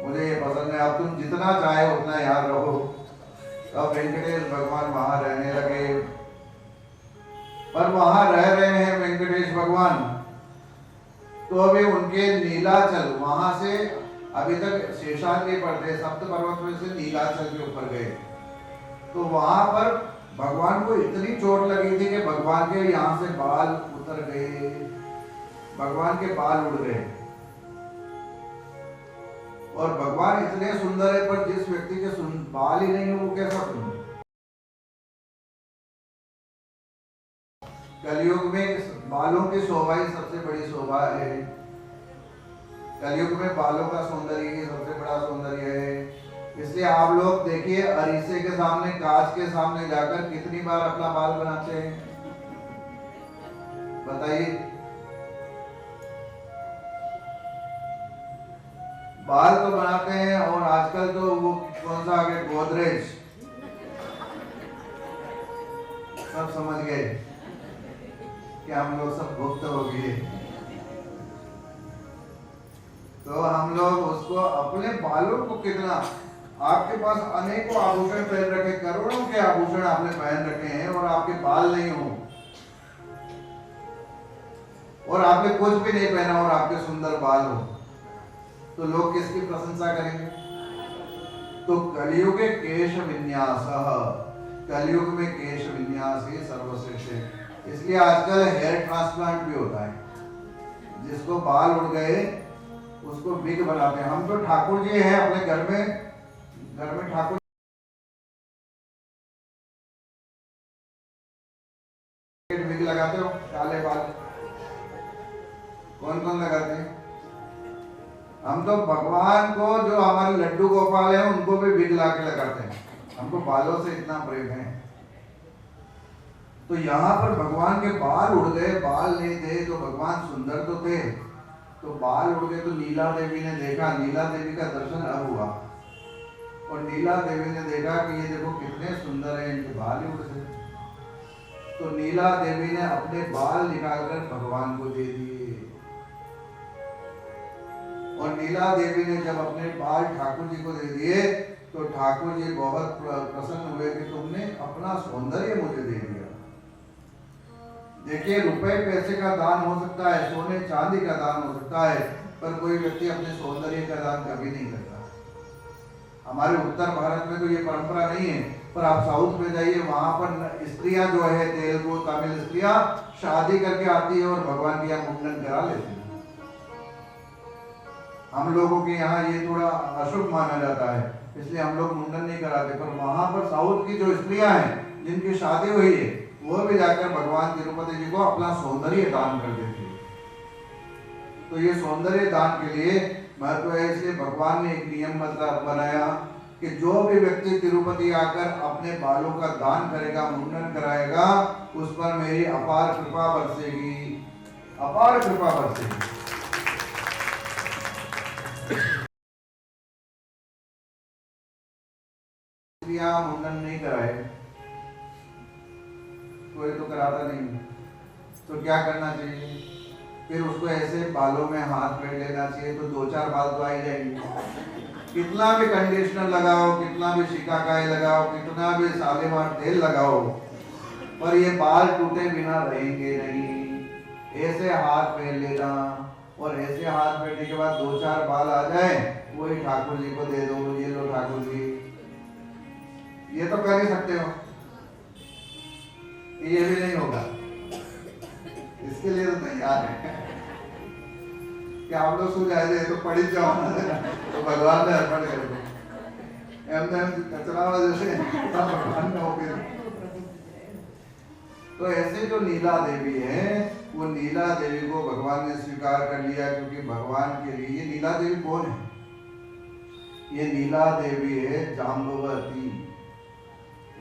मुझे ये पसंद है, अब तुम जितना चाहे उतना यहाँ रहो। अब वेंकटेश भगवान वहां रहने लगे, पर वहां रह रहे हैं वेंकटेश भगवान, तो अभी उनके नीलाचल वहां से अभी तक शेषाद्री पर थे, सप्त पर्वत में से नीलाचल के ऊपर गए, तो वहां पर भगवान को इतनी चोट लगी थी कि भगवान के यहाँ से बाल उतर गए, भगवान के बाल उड़ गए। और भगवान इतने सुंदर है, पर जिस व्यक्ति के बाल ही नहीं है वो कैसा सुंदर। कलयुग में बालों की शोभा ही सबसे बड़ी शोभा है। कलयुग में बालों का सौंदर्य ही सबसे बड़ा सौंदर्य है। इसलिए आप लोग देखिए, अरीसे के सामने, कांच के सामने जाकर कितनी बार अपना बाल बनाते हैं, बताइए। बाल तो बनाते हैं, और आजकल तो वो कौन सा आ गया, गोदरेज, सब समझ गए कि हम लोग सब गुप्त हो गए। तो हम लोग उसको अपने बालों को कितना, आपके पास अनेकों आभूषण पहन रखे, करोड़ों के आभूषण आपने पहन रखे हैं, और आपके बाल नहीं हो, और आपने कुछ भी नहीं पहना और आपके सुंदर बाल हो, तो लोग किसकी प्रशंसा करेंगे। तो कलयुग केश विन्यास, कलयुग में केश विन्यास ही सर्वश्रेष्ठ है। इसलिए आजकल हेयर ट्रांसप्लांट भी होता है, जिसको बाल उड़ गए उसको विग बनाते हैं। हम तो ठाकुर जी हैं अपने घर में ठाकुर विग लगाते हो, काले बाल कौन कौन लगाते हैं। हम तो भगवान को, जो हमारे लड्डू गोपाल हैं, उनको भी विग ला के लगाते हैं, हमको बालों से इतना प्रेम है। तो यहाँ पर भगवान के बाल उड़ गए, बाल नहीं थे तो भगवान सुंदर तो थे, तो बाल उड़ गए। तो नीला देवी ने देखा, नीला देवी का दर्शन अब हुआ, और नीला देवी ने देखा कि ये देखो कितने सुंदर हैं, इनके बाल ही उड़ गए। तो नीला देवी ने अपने बाल निकालकर भगवान को दे दिए, और नीला देवी ने जब अपने बाल ठाकुर जी को दे दिए, तो ठाकुर जी बहुत प्रसन्न हुए कि तुमने अपना सौंदर्य मुझे दे दिया। देखिए, रुपए पैसे का दान हो सकता है, सोने चांदी का दान हो सकता है, पर कोई व्यक्ति अपने सौंदर्य का दान कभी नहीं करता। हमारे उत्तर भारत में तो ये परंपरा नहीं है, पर आप साउथ में जाइए, वहां पर स्त्रियां जो है, तेलुगु तमिल स्त्रियां शादी करके आती है और भगवान के यहाँ मुंडन करा लेती है। हम लोगों के यहाँ ये थोड़ा अशुभ माना जाता है, इसलिए हम लोग मुंडन नहीं कराते, पर वहां पर साउथ की जो स्त्रियां हैं जिनकी शादी हुई है, वो भी जाकर भगवान तिरुपति जी को अपना सौंदर्य दान कर देती है। तो ये सौंदर्य दान के लिए महत्व है। इसलिए भगवान ने एक नियम बनाया कि जो भी व्यक्ति तिरुपति आकर अपने बालों का दान करेगा, मुंडन कराएगा, उस पर मेरी अपार कृपा बरसेगी, अपार कृपा बरसेगी। मुंडन नहीं कराए, कोई तो कराता नहीं, तो क्या करना चाहिए, फिर उसको ऐसे बालों में हाथ फेर लेना चाहिए, तो 2-4 बाल तो आ ही जाएंगे। कितना भी कंडीशनर लगाओ, कितना भी शिकाकाई लगाओ, कितना भी शालीमार तेल लगाओ, पर ये बाल टूटे बिना रहेंगे नहीं। ऐसे हाथ फेर लेना, और ऐसे हाथ फेरने के बाद 2-4 बाल आ जाए, वही ठाकुर जी को दे दो, ये लो ठाकुर जी। ये तो कर ही सकते हो, ये भी नहीं होगा, इसके लिए तो तैयार है कि आप लोग सो जाए तो पड़ी जाओ ना, तो भगवान ने अर्पण कर दो। कचरा जैसे भगवान का हो गया। तो ऐसे जो नीला देवी है, वो नीला देवी को भगवान ने स्वीकार कर लिया, क्योंकि भगवान के लिए ये नीला देवी कौन है? ये नीला देवी है जाम्बवती,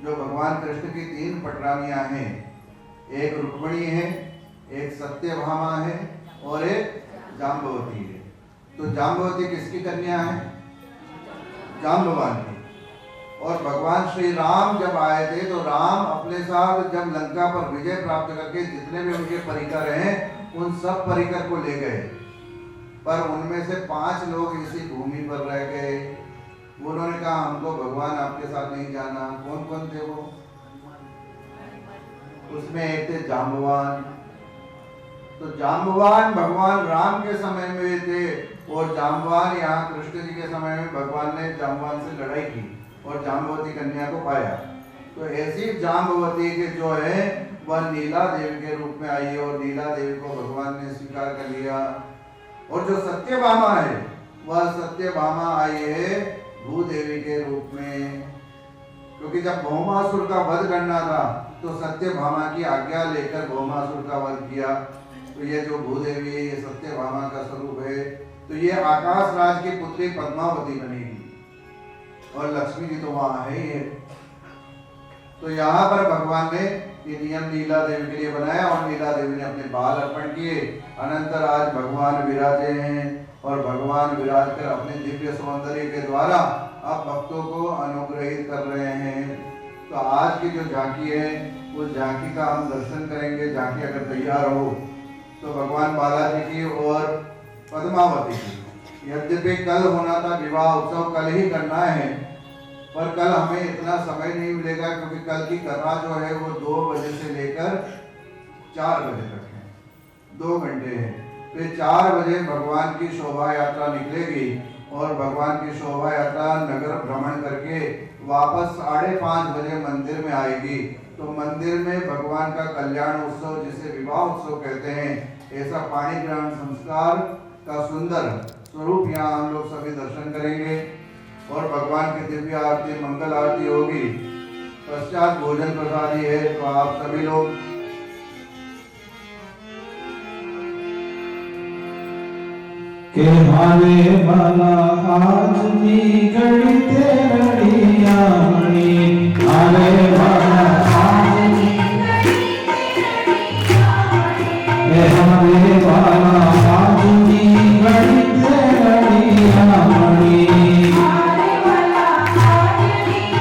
जो भगवान कृष्ण की 3 पटरानियां हैं। एक रुक्मिणी है, एक सत्यभामा है, और एक जाम्बवती है। तो जाम्बवती किसकी कन्या है? जाम्बवान की। और भगवान श्री राम जब आए थे, तो राम अपने साथ जब लंका पर विजय प्राप्त करके जितने भी उनके परिकर हैं, उन सब परिकर को ले गए, पर उनमें से 5 लोग इसी भूमि पर रह गए। उन्होंने कहा हमको भगवान आपके साथ नहीं जाना। कौन कौन थे वो? उसमें एक थे जाम्बवान। तो जाम्बवान भगवान राम के समय में थे, और जाम्बवान यहाँ कृष्ण जी के समय में भगवान ने जाम्बवान से लड़ाई की और जाम्बवती कन्या को पाया। तो ऐसी जाम्बवती के जो है वह नीला देवी के रूप में आई है, और नीला देवी को भगवान ने स्वीकार कर लिया। और जो सत्यभामा है, वह सत्यभामा आई है भूदेवी के रूप में, क्योंकि जब भौमासुर का वध करना था, तो सत्यभामा की आज्ञा लेकर भौमासुर का वध किया। तो ये जो भूदेवी है, ये सत्यभामा का स्वरूप है। तो ये आकाश राज की पुत्री पद्मावती बनेगी, और लक्ष्मी जी तो वहां है ही। तो यहाँ पर भगवान ने ये नियम नीला देवी के लिए बनाया, और नीला देवी ने अपने बाल अर्पण किए। अनंतर आज भगवान विराजे हैं, और भगवान विराज कर अपने दिव्य सौंदर्य के द्वारा अब भक्तों को अनुग्रहित कर रहे हैं। तो आज की जो झांकी है, उस झांकी का हम दर्शन करेंगे। झांकी अगर तैयार हो तो भगवान बालाजी की और पद्मावती की। यद्यपि कल होना था विवाह उत्सव, कल ही करना है, पर कल हमें इतना समय नहीं मिलेगा, क्योंकि कल की कथा जो है वो 2 बजे से लेकर 4 बजे तक है, 2 घंटे है। फिर 4 बजे भगवान की शोभा यात्रा निकलेगी, और भगवान की शोभा यात्रा नगर भ्रमण करके वापस 5:30 बजे मंदिर में आएगी। तो मंदिर में भगवान का कल्याण उत्सव, जिसे विवाह उत्सव कहते हैं, ऐसा पाणी ग्रहण संस्कार का सुंदर स्वरूप यहाँ हम लोग सभी दर्शन करेंगे, और भगवान की दिव्य आरती मंगल आरती होगी। पश्चात भोजन प्रसादी है, तो आप सभी लोग के हारे वाला आज निगड़ी तेरड़िया मणि, हारे वाला आज निगड़ी तेरड़िया मणि, के हारे वाला आज निगड़ी तेरड़िया मणि, हारे वाला आज निगड़ी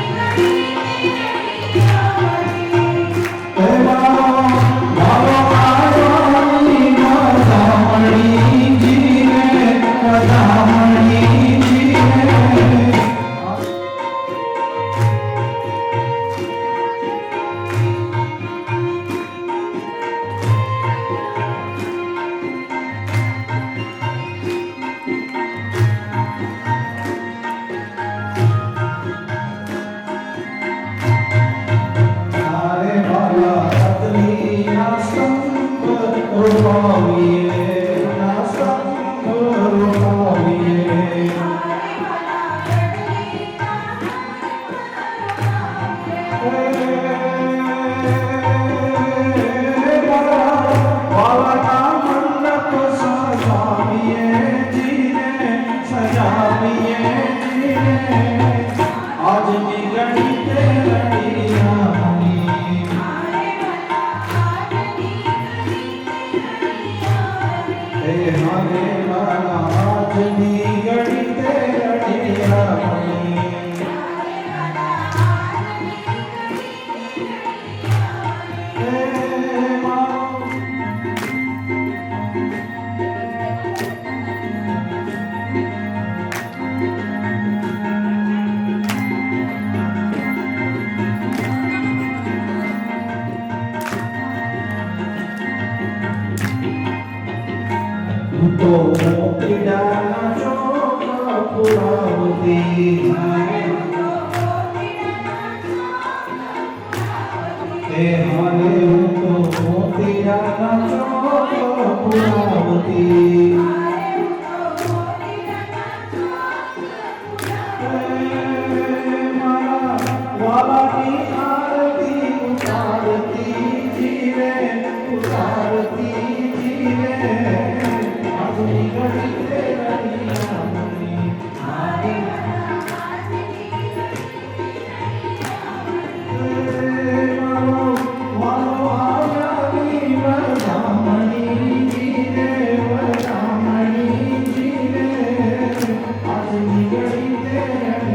तेरड़िया मणि, तेरा बाबा आवानी माता मणि हे हारे तो मोतिया पुरावती वाला की आरती उतारती जीवे उतारती जीवे अपनी घड़ी तेरी अपनी हारे वालो आया वरदामणी जीवे वरदामणी जीवे अपनी घड़ी तेरी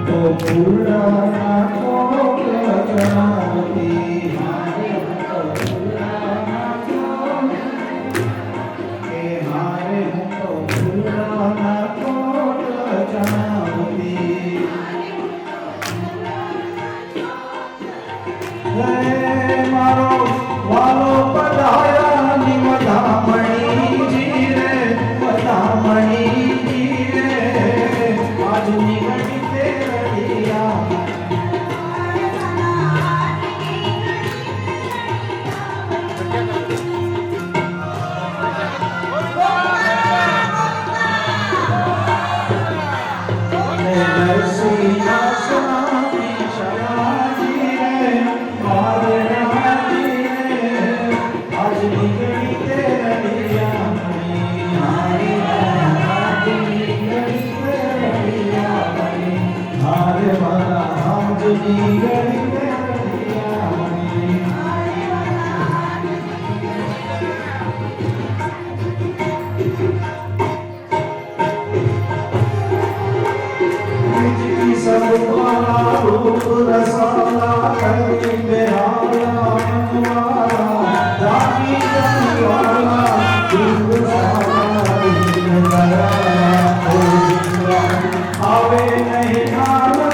तो पुराना कोट जनावती हारे तो पुराना कोट के हारे तो पुराना कोट जनावती हे मारो वालो पधाया नि वधामणी जी रे वधामणी जी रे आज निगड़ी तेरिया नरसिंहा स्वामी शरणाजी रे बादराजी रे आज निगड़ी तेरिया हारे आज निगड़ी तेरिया हारे वाला आज निगड़ी तेरिया सर्वाला रूप रसाला कभी बेहाला मनवाला जानी जानीवाला रूप रसाला दिन कराला आवे नहीं आला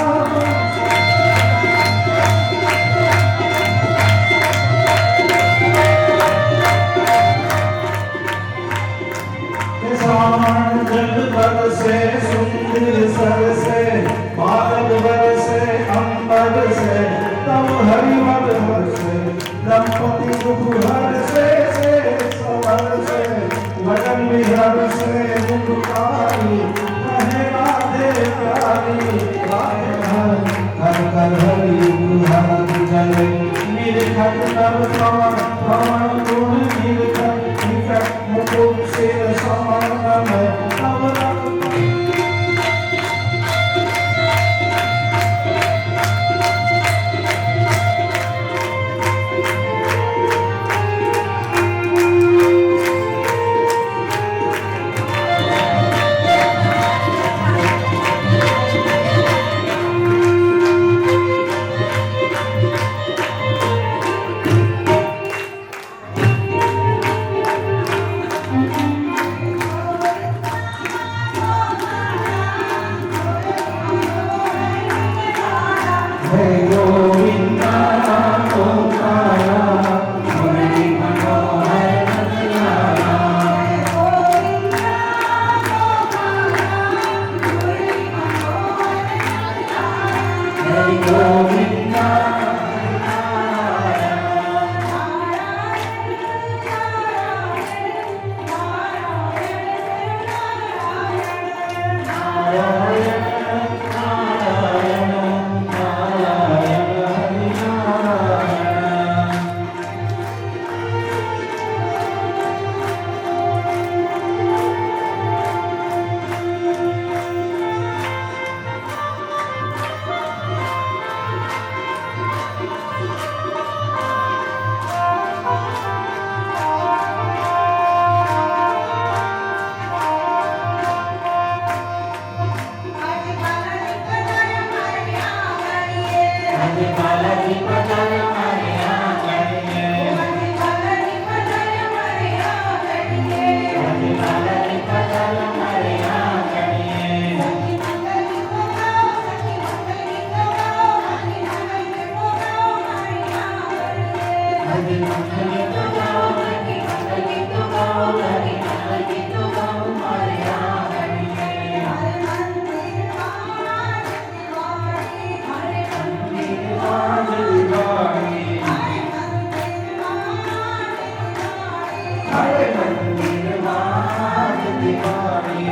हरे मंदिर मात दीवानी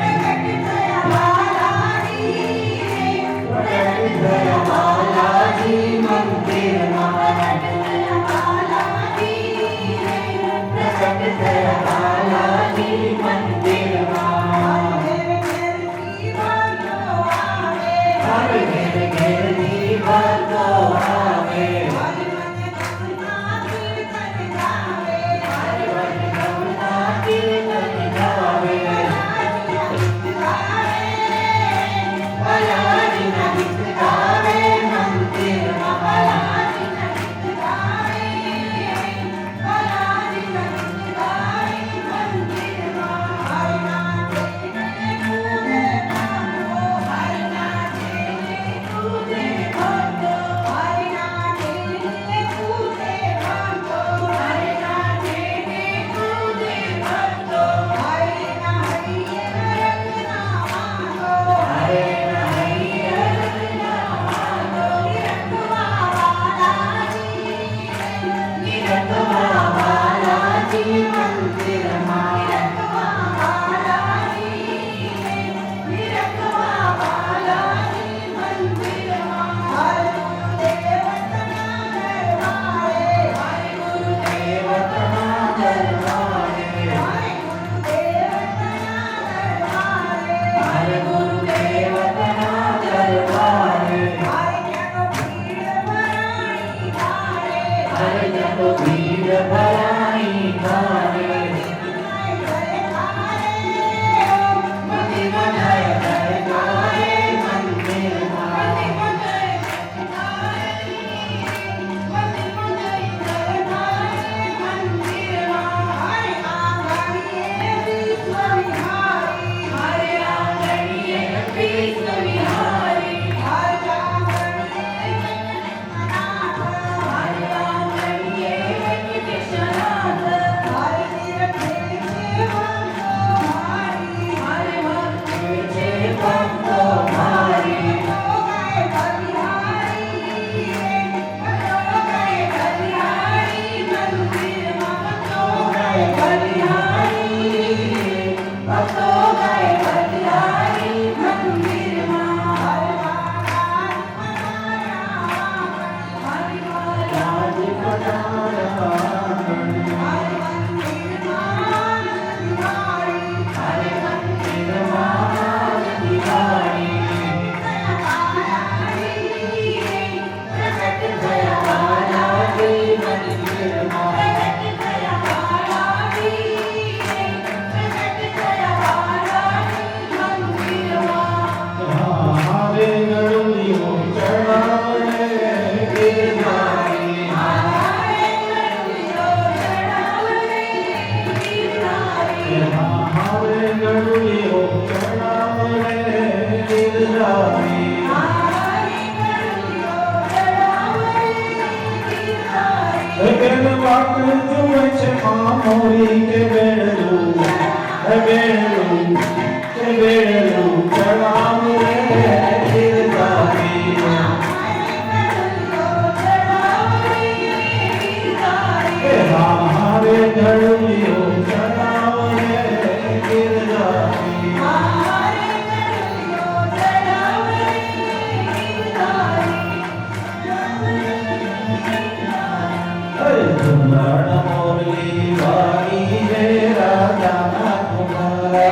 प्रकट दया बालाजी मंदिर मात प्रकट दया बालाजी मंदिर मात हर घेर घेर दीवार को आवे मुरली वाली रे राजा कुमार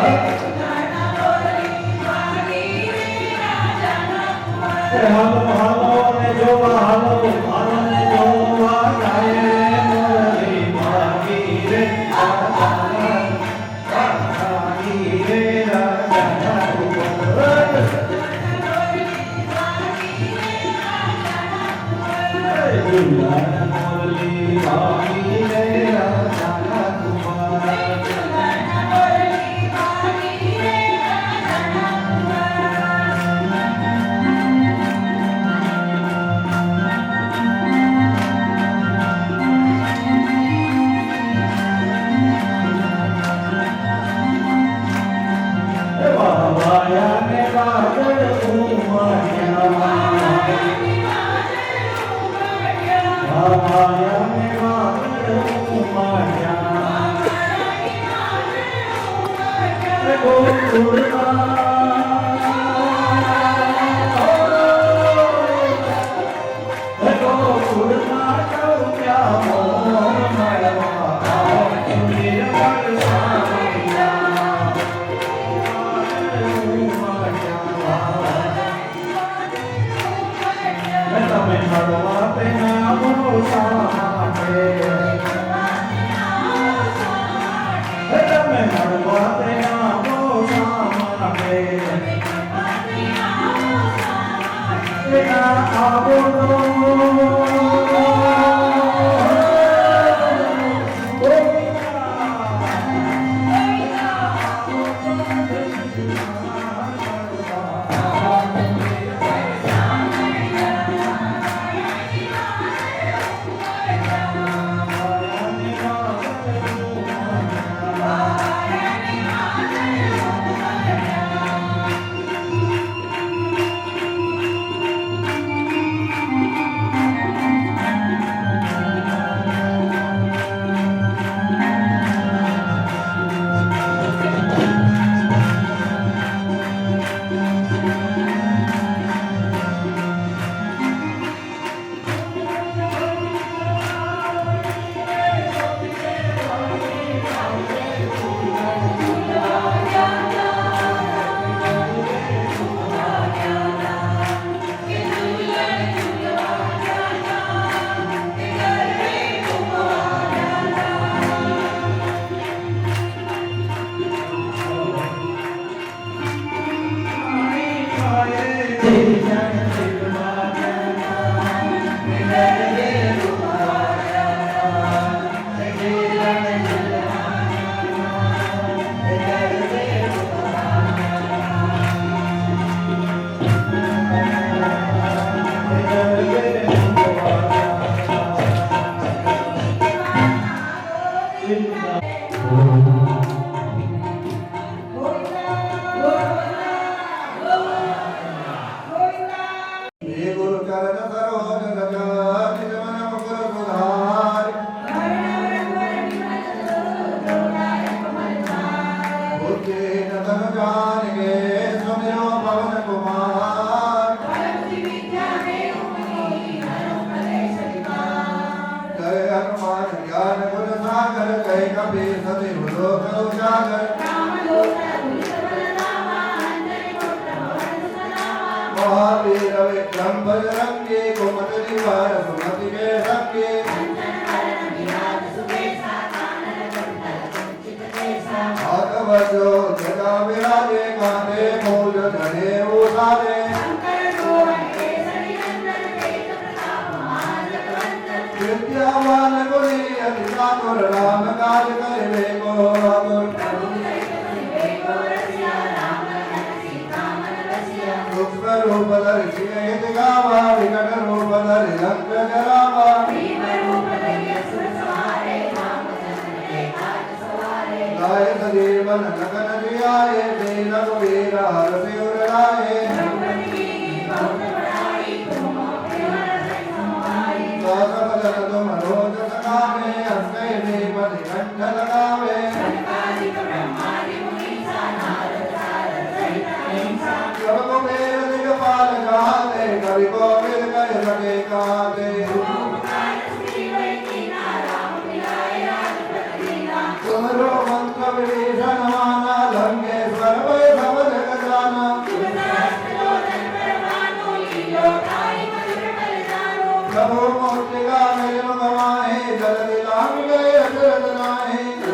प्रभु मोतिका मिलन गवाहे जल दिलांग गए अचरत नाहे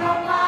पा